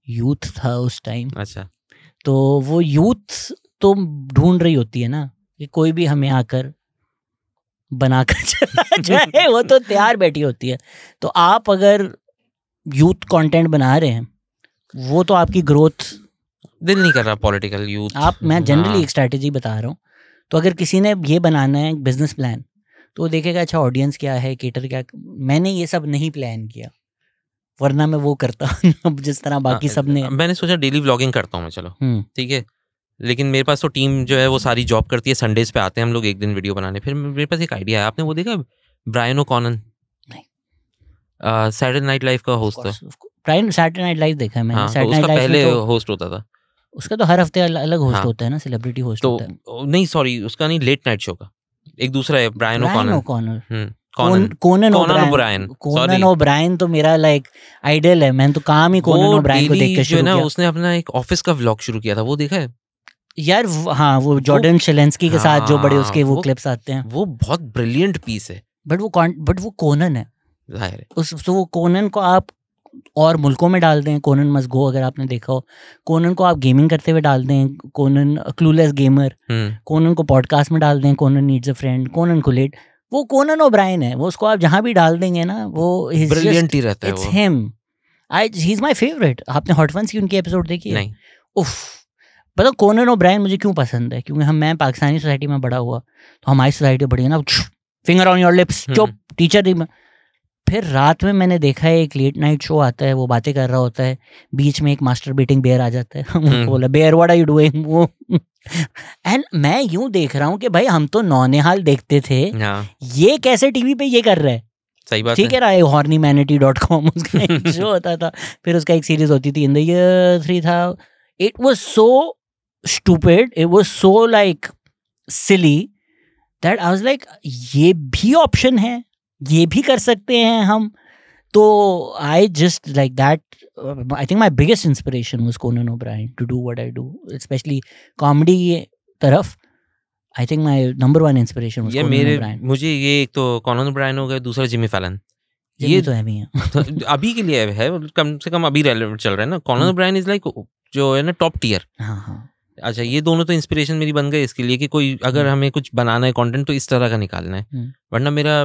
यूथ था उस टाइम। अच्छा, तो वो यूथ तो ढूंढ रही होती है ना कि कोई भी हमें आकर बनाकर चला जाए, वो तो तैयार बैठी होती है। तो आप अगर यूथ कंटेंट बना रहे हैं, वो तो आपकी ग्रोथ दिल नहीं कर रहा पॉलिटिकल यूथ। आप, मैं जनरली एक स्ट्रैटेजी बता रहा हूँ। तो अगर किसी ने ये बनाना है बिजनेस प्लान, तो वो देखेगा अच्छा ऑडियंस क्या है, केटर क्या। मैंने ये सब नहीं प्लान किया, वरना मैं वो करता जिस तरह बाकी सब ने। मैंने सोचा डेली व्लॉगिंग करता हूँ मैं, चलो ठीक है। लेकिन मेरे पास तो टीम जो है वो सारी जॉब करती है, संडेज पे आते हैं हम लोग एक दिन वीडियो बनाने। फिर मेरे पास एक आइडिया है, आपने वो देखा ब्रायन ओकॉनन? सैटरडे नाइट लाइव का होस्ट था। सैटरडे नाइट लाइव देखा है मैंने। हाँ, सैटरडे तो उसका नाइट लाइव पहले तो होस्ट होता था। उसका तो हर हफ्ते अलग होस्ट हाँ, होता है ना, सेलिब्रिटी होस्ट तो होता है। नहीं सॉरी, उसका नहीं, लेट नाइट शो का एक दूसरा है, ब्रायन ओकॉनन। कोनन ओब्रायन तो मेरा लाइक आइडल है। मैंने तो काम ही कोनन ओब्रायन को देख के शुरू किया। उसने अपना एक ऑफिस का व्लॉग शुरू किया था, वो देखा है? यार हाँ, वो जॉर्डन शेलेंस्की के साथ जो बड़े उसके वो क्लिप्स आते हैं, वो बहुत ब्रिलियंट पीस है। बट वो कोनन है, जाहिर है। तो वो कोनन को आप और मुल्कों में डाल दें, कोनन मस्ट गो अगर आपने देखा हो। कोनन को आप गेमिंग करते हुए डाल दें, कोनन क्लूलेस गेमर। कोनन को पॉडकास्ट में डाल दें, Conan needs a friend, Conan को लेट। वो कोनन ओब्रायन है, वो उसको आप जहां भी डाल देंगे ना, वो ब्रिलियंट ही रहता है। It's him. He is my favourite. आपने हॉट वंस की उनकी एपिसोड देखी है? नहीं। उफ, पता कोनन ओब्रायन मुझे क्यों पसंद है? क्योंकि मैं पाकिस्तानी सोसाइटी में बड़ा हुआ, तो हमारी सोसाइटी बड़ी है ना, फिंगर ऑन योर लिप्स, चुप, टीचर। फिर रात में मैंने देखा है एक लेट नाइट शो आता है, वो बातें कर रहा होता है, बीच में एक मास्टरबेटिंग बेयर आ जाता है। बोला बेयर व्हाट आर यू डूइंग, वो एंड मैं यूं देख रहा हूँ कि भाई हम तो नौनिहाल देखते थे, ये कैसे टीवी पे ये कर रहा है? सही बात ठीक है ना, hornymanity.com उसका एक शो होता था, फिर उसका एक सीरीज होती थी in the year 3000। It was so stupid, it was so like silly that I was like ये भी ऑप्शन है, ये भी कर सकते हैं हम। तो I just like that. I think my biggest inspiration was Conan O'Brien to do what I do, especially comedy तरफ। I think my number 1 inspiration was Conan O'Brien. मुझे ये एक तो कोनन ओब्रायन हो गया, दूसरा जिमी फैलन। ये तो है अभी के लिए है, कम से कम अभी रेलेवेंट चल रहा है ना। कोनन ओब्रायन इज लाइक जो है ना टॉप टियर। अच्छा, ये दोनों तो इंस्पिरेशन मेरी बन गए इसके लिए कि कोई अगर हमें कुछ बनाना है कंटेंट तो इस तरह का निकालना है। वरना मेरा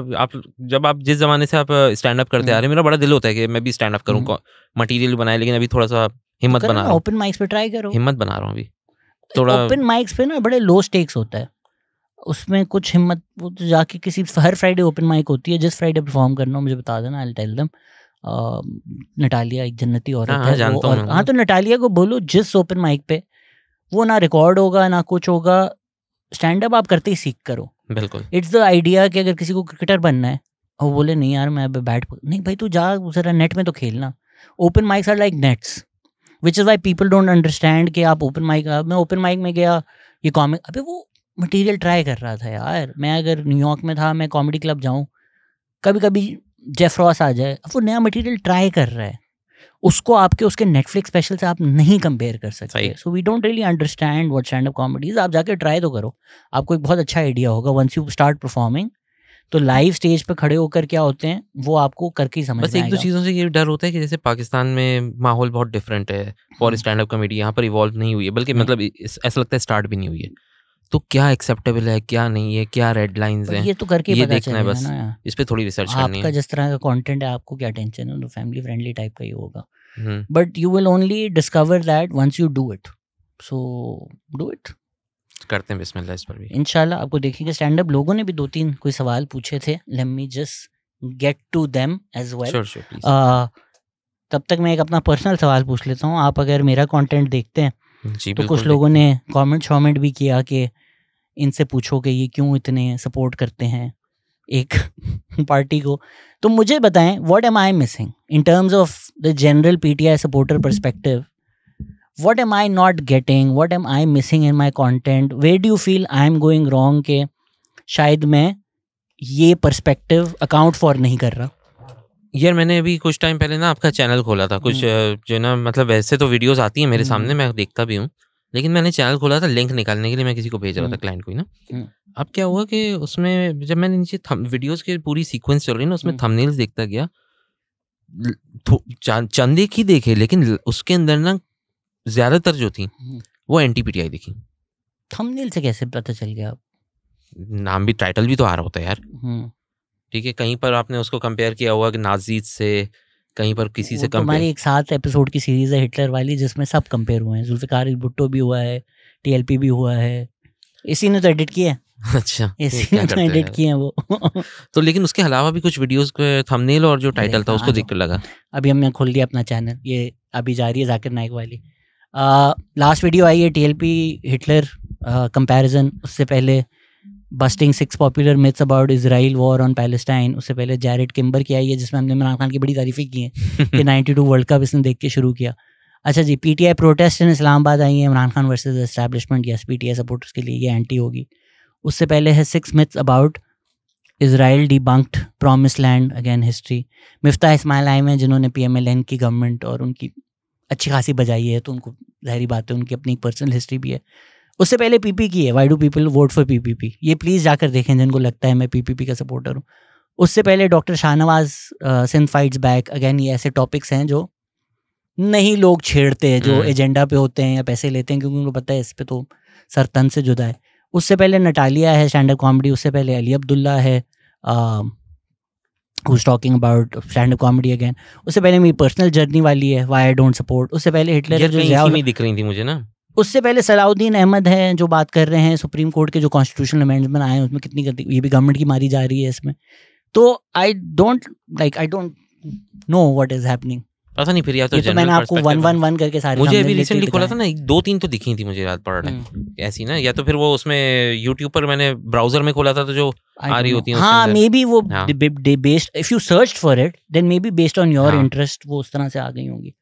जब आप जिस जमाने से आप स्टैंड अप करते आ रहे हैं, मेरा बड़ा दिल होता है कि मैं भी स्टैंड अप करूँ, मटेरियल बनाए, लेकिन अभी थोड़ा सा हिम्मत बना रहा हूँ। ओपन माइक्स पे ट्राई करो। हिम्मत बना रहा हूँ अभी थोड़ा। ओपन माइक्स पे ना बड़े लो स्टेक्स होता है। उसमें कुछ हिम्मत, वो तो जाके किसी, हर फ्राइडे ओपन माइक होती है, जिस फ्राइडे परफॉर्म करना हो मुझे बता देना, I will tell them. Natalia एक जन्नती औरत हाँ, है वो, जानता हूँ और मैं हाँ, तो नटालिया को बोलो जिस ओपन माइक पे, वो ना रिकॉर्ड होगा ना कुछ होगा, स्टैंड अप आप करते ही सीख करो। बिल्कुल। इट्स द आइडिया कि अगर किसी को क्रिकेटर बनना है और वो बोले नहीं यार मैं बैट, नहीं भाई तू जा जरा नेट में तो खेलना। Open mics are like nets, which is why people don't understand कि आप ओपन माइक, मैं ओपन माइक में गया, ये कॉमिक, अबे वो मटेरियल ट्राई कर रहा था यार। मैं अगर न्यूयॉर्क में था, मैं कॉमेडी क्लब जाऊँ, कभी कभी जेफ रॉस आ जाए, अब वो नया मटेरियल ट्राई कर रहा है, उसको आपके उसके नेटफ्लिक्स स्पेशल से आप नहीं कंपेयर कर सकते। So we don't really understand what stand up comedies. आप जाके ट्राई तो करो, आपको एक बहुत अच्छा आइडिया होगा वंस यू स्टार्ट परफॉर्मिंग। तो लाइव स्टेज पे खड़े होकर क्या होते हैं वो आपको करके ही समझ बस में एक दो आएगा। चीज़ों से ये डर होता है कि जैसे पाकिस्तान में माहौल बहुत डिफरेंट है फॉर स्टैंड अप कॉमेडी, यहाँ पर इवॉल्व नहीं हुई है, बल्कि मतलब ऐसा लगता है स्टार्ट भी नहीं हुई है। तो क्या एक्सेप्टेबल है, क्या नहीं है, क्या रेड लाइंस पर हैं, ये तो करके ये पता देखना है चलेगा बस, ना। इस पे थोड़ी रिसर्च करनी आपका है। जिस तरह का कंटेंट है आपको क्या टेंशन है, तो फैमिली फ्रेंडली टाइप का ही होगा, hmm, but you will only discover that once you do it. So do it, करते हैं बिस्मिल्लाह इस पर भी। इंशाल्लाह आपको देखेंगे। स्टैंड अप लोगों ने भी 2-3 कोई सवाल पूछे थे, let me just get to them as well. Sure sure please. तब तक मैं एक अपना पर्सनल सवाल पूछ लेता हूँ। आप अगर मेरा कंटेंट देखते हैं जी तो बिल्कुल। कुछ लोगों ने कमेंट भी किया कि इनसे पूछो कि ये क्यों इतने सपोर्ट करते हैं एक पार्टी को। तो मुझे बताएं, what am I missing in terms of the general PTI supporter perspective? What am I not getting, what am I missing in my content? Where do you feel I am going wrong के शायद मैं ये perspective account for नहीं कर रहा? यार मैंने अभी कुछ टाइम पहले ना आपका चैनल खोला था, कुछ जो ना मतलब वैसे तो वीडियोस आती हैं मेरे सामने, मैं देखता भी हूँ, लेकिन मैंने चैनल खोला था लिंक निकालने के लिए, मैं किसी को भेज रहा था, क्लाइंट को ही ना। अब क्या हुआ कि उसमें जब मैंने नीचे वीडियोस के पूरी सीक्वेंस चल रही ना, उसमें थंबनेल्स देखता गया, चंद एक ही देखे, लेकिन उसके अंदर ना ज्यादातर जो थी वो एंटी-पीटीआई दिखी। थंबनेल से कैसे पता चल गया? नाम भी, टाइटल भी तो आ रहा होता है यार। ठीक है, कहीं पर आपने उसको कंपेयर किया हुआ कि नाजीज से, कहीं पर किसी से कंपेयर। हमारी एक 7 एपिसोड की सीरीज है हिटलर वाली, जिसमें सब कंपेयर हुए हैं। जुल्फिकार भुट्टो भी हुआ है, टीएलपी भी हुआ है, इसी ने तो एडिट किया है। अच्छा, इसी ने तो एडिट किए हैं वो। तो लेकिन उसके अलावा भी कुछ वीडियोस के थंबनेल और जो टाइटल था उसको देख कर लगा। अभी हमने खोल लिया अपना चैनल, ये अभी जा रही है जाकिर नाइक वाली। लास्ट वीडियो आई है टीएलपी हिटलर कंपैरिजन। उससे पहले busting 6 popular myths about Israel war on Palestine. उससे पहले जैरेड किम्बर की आई है, जिसमें हमने इमरान खान की बड़ी तारीफी की है कि 92 वर्ल्ड कप इसने देख के शुरू किया। अच्छा जी, पीटीआई प्रोटेस्ट इन इस्लामाबाद आई है, Imran Khan versus establishment. Yes, PTI supporters के लिए ये एंटी होगी। उससे पहले है 6 myths about Israel debunked, promise land again history. Miftah Ismail आए हैं, जिन्होंने पीएमएलएन की गवर्नमेंट और उनकी अच्छी खासी बजाई है, तो उनको ज़ाहिरी बात है उनकी अपनी पर्सनल हिस्ट्री भी है। उससे पहले पीपी की है, why do people vote for PPP, ये प्लीज़ जाकर देखें जिनको लगता है मैं पीपीपी का सपोर्टर हूँ। उससे पहले doctor Shahnawaz Sindh fights back again. ये ऐसे टॉपिक्स हैं जो नहीं लोग छेड़ते हैं, जो एजेंडा पे होते हैं या पैसे लेते हैं, क्योंकि उनको पता है इस पे तो सर तन से जुदा है। उससे पहले नटालिया है स्टैंड अप कॉमेडी। उससे पहले अली अब्दुल्ला है who's talking about stand up comedy again. उससे पहले मेरी पर्सनल जर्नी वाली है why I don't support. उससे पहले हिटलर जो कहीं दिख रही थी मुझे ना। उससे पहले सलाउद्दीन अहमद है जो बात कर रहे हैं सुप्रीम कोर्ट के जो कॉन्स्टिट्यूशनल अमेंडमेंट आए हैं उसमें कितनी गलती, ये भी गवर्नमेंट की मारी जा रही है इसमें। तो I don't know what is happening. पता नहीं फिर, या तो ये तो मैंने आपको 111 करके सारे मुझे अभी रिसेंटली खोला था ना, 2-3 तो दिखी थी मुझे, याद पड़ रहा है ऐसी ना, या तो फिर वो उसमें यूट्यूब पर मैंने ब्राउजर में खोला था तो जो आ रही होती है। हाँ, मे बी वो based, if you search for it then maybe based on your interest वो उस तरह से आ गई होंगी।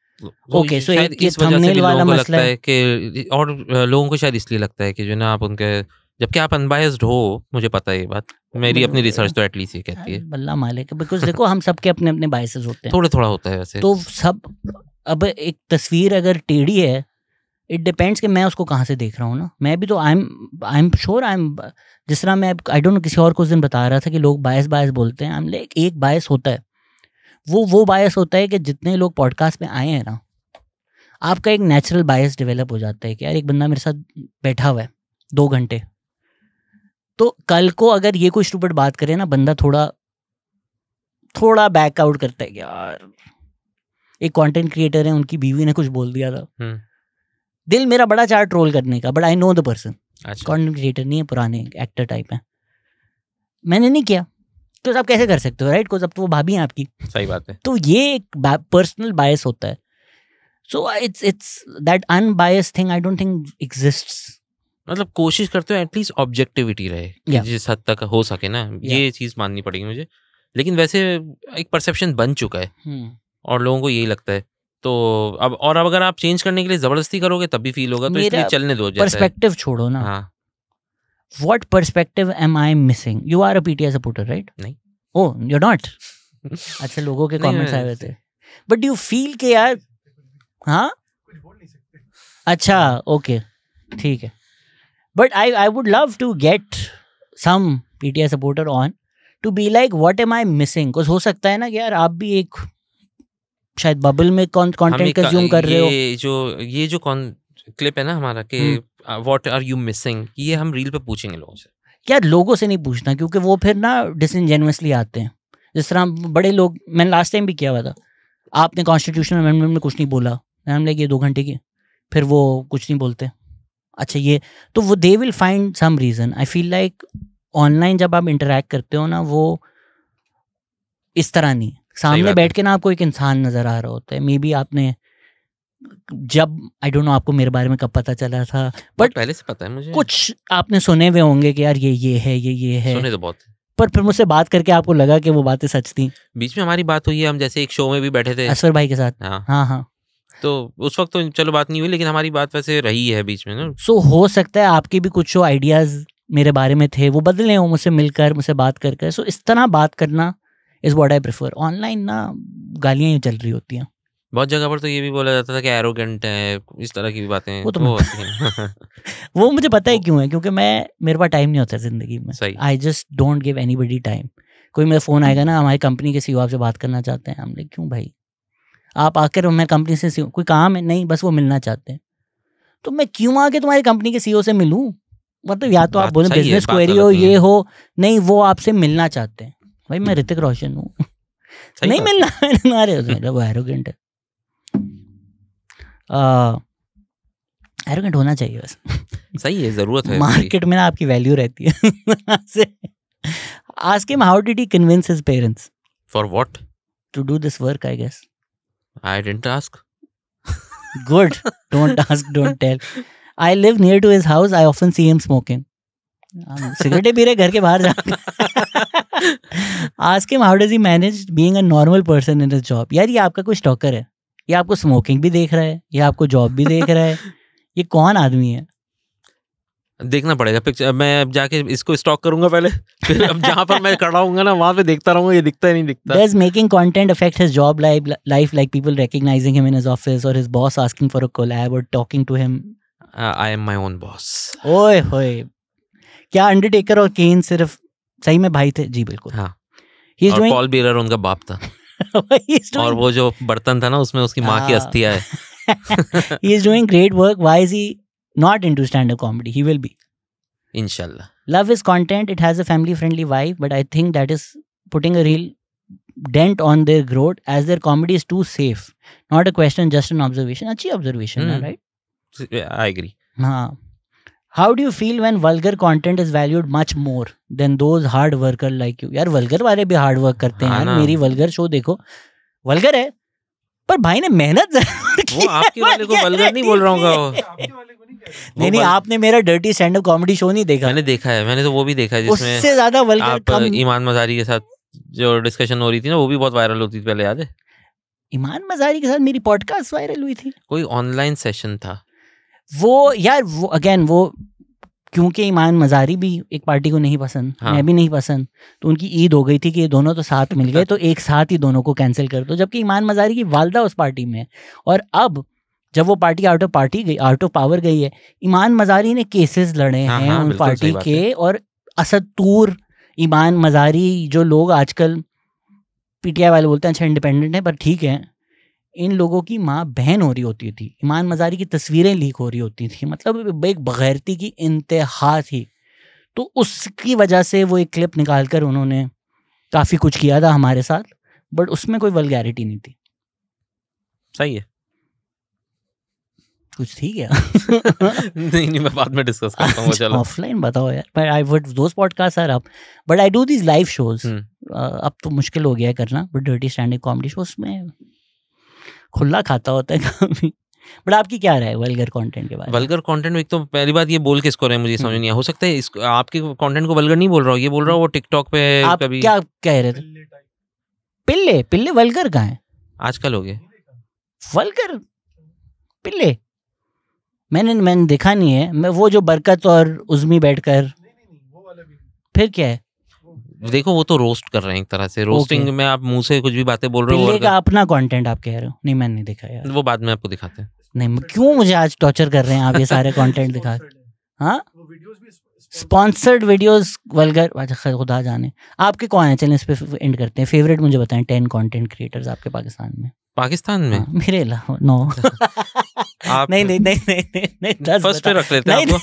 ओके, सो एक थंबनेल वाला मसला है कि, और लोगों को शायद इसलिए लगता है कि जो ना आप उनके, जबकि आप अनबायस्ड हो, मुझे पता है ये बात, मेरी अपनी रिसर्च तो एटलीस्ट ये कहती है। बल्ला मालिक, बिकॉज देखो हम सबके अपने अपने बायसेस होते हैं, थोड़ा होता है वैसे तो सब। अब एक तस्वीर अगर टेढ़ी है, इट डिपेंड्स कि मैं उसको कहाँ से देख रहा हूँ ना। मैं भी तो आई एम श्योर जिस तरह मैं आई डोंट नो किसी और को उस दिन बता रहा था कि लोग बायस बोलते हैं। आई एम लाइक, एक बायस होता है, वो बायस होता है कि जितने लोग पॉडकास्ट में आए हैं ना, आपका एक नेचुरल बायस डेवलप हो जाता है कि यार एक बंदा मेरे साथ बैठा हुआ है 2 घंटे, तो कल को अगर ये कोई स्टूपिड बात करे ना, बंदा थोड़ा बैकआउट करता है कि यार एक कंटेंट क्रिएटर है, उनकी बीवी ने कुछ बोल दिया था, दिल मेरा बड़ा चाह ट्रोल करने का, but I know the person, अच्छा कंटेंट क्रिएटर नहीं है, पुराने एक्टर टाइप है। मैंने नहीं किया तो आप कैसे कर सकते हो, राइट? बिकॉज अब तो वो भाभी हैं आपकी। सही बात है। तो ये एक पर्सनल बायस होता है। So it's that unbiased thing I don't think exists. मतलब कोशिश करते हो एटलीस्ट ऑब्जेक्टिविटी रहे कि Yeah. जिस हद तक हो सके ना, ये चीज़ माननी पड़ेगी मुझे। लेकिन वैसे एक परसेप्शन बन चुका है और लोगों को यही लगता है। तो अब अगर आप चेंज करने के लिए ज़बरदस्ती करोगे तब भी फील होगा, तो इसलिए चलने दो जैसा है। पर्सपेक्टिव छोड़ो ना। हाँ, What perspective am I missing? You are a PTI supporter, right? नहीं। Oh, you're not. अच्छा, लोगों के नहीं, कमेंट्स आए हुए थे। But do you feel कि यार, हाँ, अच्छा, okay, ठीक है। But I would love to get some PTI supporter on to be like, what am I missing? Because हो सकता है ना कि यार आप भी एक शायद बबल में कंटेंट कंज्यूम कर रहे हो। ये जो क्लिप है ना हमारा कि व्हाट आर यू मिसिंग, ये हम रील पे पूछेंगे लोगों से। यार लोगों से नहीं पूछना, क्योंकि वो फिर ना डिसइनजेन्युअसली आते हैं। जिस तरह बड़े लोग, मैंने लास्ट टाइम भी किया हुआ था, आपने कॉन्स्टिट्यूशनल अमेंडमेंट में कुछ नहीं बोला, हम लगे 2 घंटे की, फिर वो कुछ नहीं बोलते। अच्छा, ये तो वो they will find some reason. I feel like online जब आप इंटरेक्ट करते हो ना, वो इस तरह नहीं, सामने बैठ के ना आपको एक इंसान नज़र आ रहा होता है। मे बी आपने जब, आई डोंट नो आपको मेरे बारे में कब पता चला था, बट पहले से पता है मुझे। कुछ आपने सुने हुए होंगे कि यार ये है, ये है। सुने तो बहुत, पर फिर मुझसे बात करके आपको लगा कि वो बातें सच थी। बीच में हमारी बात हुई है, हम जैसे एक शो में भी बैठे थे असफर भाई के साथ। हाँ। तो उस वक्त तो चलो बात नहीं हुई, लेकिन हमारी बात वैसे रही है बीच में ना। सो हो सकता है आपके भी कुछ आइडियाज मेरे बारे में थे, वो बदले हो मुझसे मिलकर, मुझसे बात करके। सो इस तरह बात करना is what I prefer. Online ना गालियां ही चल रही होती हैं बहुत जगह पर, तो ये भी बोला जाता था कि एरोगेंट है, इस तरह की भी बातें वो तो होती हैं। वो मुझे पता है क्यों है, क्योंकि मेरे पास टाइम नहीं होता जिंदगी में। I just don't give anybody time. कोई मेरा फोन आएगा ना, हमारी कंपनी के सीईओ आपसे बात करना चाहते हैं, हमने क्यों भाई, आप आकर, मैं कंपनी से कोई काम है नहीं, बस वो मिलना चाहते हैं, तो मैं क्यों आके तुम्हारी कंपनी के सीईओ से मिलूं? मतलब या तो आप बोले बिजनेस क्वेरी हो, ये हो, नहीं वो आपसे मिलना चाहते हैं। भाई मैं ऋतिक रोशन हूँ, नहीं मिलना है, वो एरोगेंट है। एरोगेंट होना चाहिए बस। सही है, जरूरत है। मार्केट में ना आपकी वैल्यू रहती है। Ask him how did he convince his parents for what to do this work, I guess. I didn't ask. Good. Don't ask, don't tell. I live near to his house. I often see him smoking. सिगरेटें पी रहे घर के बाहर जाकर। Ask him how does he manage being a normal person in his job. यार ये आपका कोई स्टॉकर है, ये आपको स्मोकिंग भी देख रहा है, ये आपको जॉब भी देख रहा है, ये कौन आदमी है? देखना पड़ेगा पिक्चर, मैं जाके इसको स्टॉक करूंगा पहले, फिर अब जहाँ पर मैं खड़ा हूँगा ना वहाँ पे देखता रहूंगा, ये दिखता है नहीं दिखता। Does making content affect his job life like people recognizing him in his office or his boss asking for a collab or talking to him? I am my own boss. ओए होए, क्या अंडरटेकर और केन सिर्फ सही में भाई थे? जी बिल्कुल। हाँ, और पॉल बीयर उनका बाप था। और वो जो बर्तन था ना, उसमें उसकी माँ की अस्थियाँ है। He is doing great work. Why is he not into stand-up comedy? He will be. Inshallah. Love his content. It has a family-friendly vibe, but I think that is putting a real dent on their growth as their comedy is too safe. Not a question, just an observation. अच्छी observation है, right? I agree. हाँ. How do you feel when vulgar content is valued much more than those hard worker like you? यार vulgar वाले भी hard work करते हैं यार। मेरी vulgar show देखो, vulgar है पर भाई ने मेहनत वो आपके वाले को वल्गर नहीं बोल रहा हूँ। नहीं, आपने मेरा dirty stand up comedy show नहीं देखा। मैंने देखा है, मैंने तो वो भी देखा है जिसमें उससे ज्यादा वल्गर आप ईमान मजारी के साथ जो डिस्कशन हो रही थी ना, वो भी बहुत वायरल होती थी पहले, याद है? ईमान मजारी के साथ मेरी पॉडकास्ट वायरल हुई थी। कोई ऑनलाइन सेशन था वो यार, वो अगेन वो क्योंकि ईमान मजारी भी एक पार्टी को नहीं पसंद, मैं भी नहीं पसंद, तो उनकी ईद हो गई थी कि ये दोनों तो साथ मिल गए, तो एक साथ ही दोनों को कैंसिल कर दो। जबकि ईमान मजारी की वालदा उस पार्टी में है, और अब जब वो पार्टी आउट ऑफ पावर गई है, ईमान मजारी ने केसेस लड़े हैं उन पार्टी के। और असद तूर, ईमान मजारी, जो लोग आजकल पीटीआई वाले बोलते हैं अच्छा इंडिपेंडेंट है, पर ठीक है, इन लोगों की माँ बहन हो रही होती थी, ईमान मजारी की तस्वीरें लीक हो रही होती थी, मतलब एक बगैरती की इंतहा थी। तो उसकी वजह से वो एक क्लिप निकाल कर उन्होंने काफ़ी कुछ किया था हमारे साथ, बट उसमें कोई वल्गैरिटी नहीं थी। सही है। कुछ थी क्या? नहीं मैं बाद में डिस्कस करता हूँ, चलो ऑफलाइन बताओ यार. पर I would those podcast are up, but I do this live shows. अब तो मुश्किल हो गया है करना, but dirty standing comedy shows में खुला खाता होता है कभी. बट आपकी क्या राय है वल्गर कंटेंट के बारे में? वल्गर कंटेंट में एक तो पहली बात ये बोल किसको रहे मुझे समझ नहीं आया. हो सकता है इसको आपके कंटेंट को वल्गर नहीं बोल रहा हूँ, ये बोल रहा हूँ वो टिकटॉक पे आप कभी क्या कह रहे थे? पिल्ले पिल्ले वल्गर कहाँ है आजकल हो गए वल्गर पिल्ले? मैंने देखा नहीं है. मैं वो जो बरकत और उज़मी बैठकर, फिर क्या है? देखो वो तो रोस्ट कर रहे हैं एक तरह से. रोस्टिंग में आप मुंह से कुछ भी बातें बोल रहे हो. पिल्ले का अपना कंटेंट आप कह रहे हो? नहीं मैंने नहीं देखा यार. वो बाद में आपको दिखाते हैं. नहीं क्यों मुझे आज टॉर्चर कर रहे हैं आप ये सारे कंटेंट दिखा? हाँ स्पॉन्सर्ड वीडियोस वल्गर. अच्छा खुदा जाने. आपके कौन है, चलिए इस पे एंड करते हैं. फेवरेट मुझे बताएं 10 कंटेंट क्रिएटर्स आपके पाकिस्तान में. पाकिस्तान में? हाँ, मेरे अलावा नो. आप नहीं फर्स्ट पे रख लेते हैं आपको.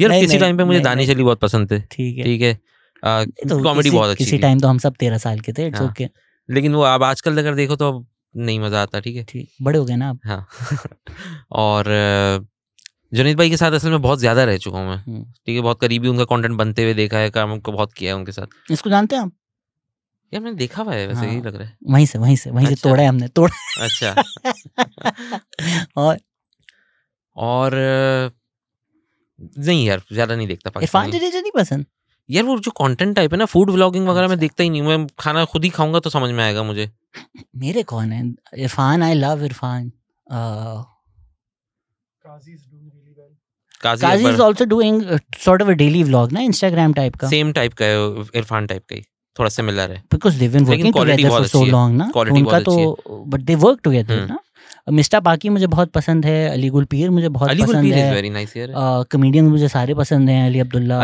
यार किसी टाइम पे मुझे दानिश अली बहुत पसंद थे. ठीक है कॉमेडी बहुत अच्छी किसी टाइम तो हम सब 13 साल के थे. It's okay. लेकिन वो अब आजकल अगर देखो तो नहीं मजा आता. ठीक है ठीक बड़े हो गए ना आप. हाँ और जुनैद भाई के साथ असल में बहुत ज्यादा रह चुका हूँ मैं. ठीक है बहुत करीबी उनका कंटेंट बनते हुए देखा है, काम को बहुत किया है उनके साथ. इसको जानते हैं आप? यार मैंने देखा हुआ है वैसे. यही लग रहा है वहीं से अच्छा. तोड़ा है हमने. तोड़ा. अच्छा और नहीं यार ज्यादा नहीं देखता इरफान जडेजा नहीं पसंद यार. वो जो कंटेंट टाइप है ना फूड व्लॉगिंग वगैरह मैं देखता ही नहीं. मैं खाना खुद ही खाऊंगा तो समझ में आएगा मुझे. मेरे कौन है Irfan? I love Irfan. Kazi is also doing sort of a daily vlog ना, इंस्टाग्राम टाइप का. सेम टाइप का है इरफान टाइप का ही, थोड़ा सिमिलर है. Because they been working together for so long ना. उनका तो बट दे वर्क टुगेदर ना. मिस्टर बाकी मुझे बहुत पसंद है. अली गुल पीर मुझे बहुत पसंद है. वेरी नाइस यार. कॉमेडियंस मुझे सारे पसंद हैं. अली अब्दुल्ला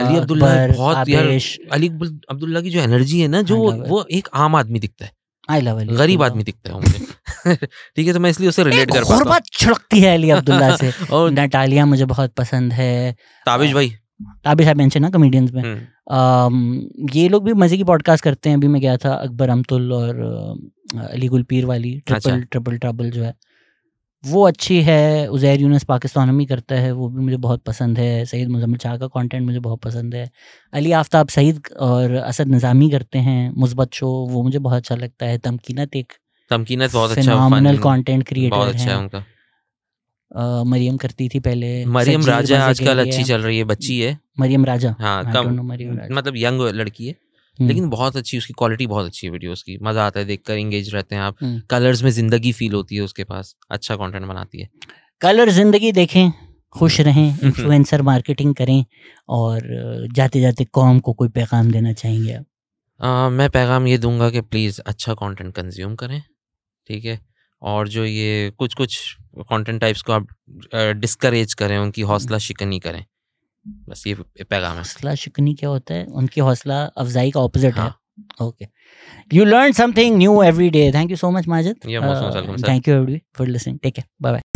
बहुत यार. अली अब्दुल्ला की जो एनर्जी है ना, जो वो एक आम आदमी दिखता है. I love Ali. गरीब आदमी दिखता है मुझे. ठीक है तो मैं इसलिए उससे रिलेट कर पाता हूं. बात छिड़कती है अली अब्दुल्ला से. और नटालिया मुझे बहुत पसंद है. ताबिश भाई, ताबिश आप मेंशन ना कॉमेडियंस में. ये लोग भी मजे की पॉडकास्ट करते हैं. अभी मैं गया था अकबर अमतुल और अली गुल पीर वाली ट्रिपल ट्रबल जो है वो अच्छी है. उज़ैर यूनुस पाकिस्तान में करता है, वो भी मुझे बहुत पसंद है. सईद मुज़म्मिल शाह का कंटेंट मुझे बहुत पसंद है. अली आफ्ताब सईद और असद निज़ामी करते हैं मुस्बत शो, वो मुझे बहुत अच्छा लगता है. तमकीनत बहुत अच्छा फिनोमिनल कंटेंट क्रिएटर है उनका. मरियम करती थी पहले. मरियम राजा आजकल अच्छी चल रही है. बच्ची है मरियम राजा. हाँ मतलब यंग लड़की है लेकिन बहुत अच्छी, उसकी क्वालिटी बहुत अच्छी है वीडियोस की. मजा आता है देखकर, एंगेज रहते हैं आप. कलर्स में जिंदगी फील होती है उसके पास. अच्छा कंटेंट बनाती है. कलर जिंदगी देखें, खुश रहें, इन्फ्लुएंसर मार्केटिंग करें. और जाते जाते कौम को कोई पैगाम देना चाहेंगे आप? मैं पैगाम ये दूंगा कि प्लीज़ अच्छा कंटेंट कंज्यूम करें. ठीक है. और जो ये कुछ कंटेंट टाइप्स को आप डिस्करेज करें, उनकी हौसला शिकनी करें. बस ये पैगाम है. हौसला शिकनी क्या होता है? उनकी हौसला अफजाई का ऑपोजिट है. Okay. You learn something new every day. Thank you so much, Majid. Thank you everybody for listening. Take care. Bye bye.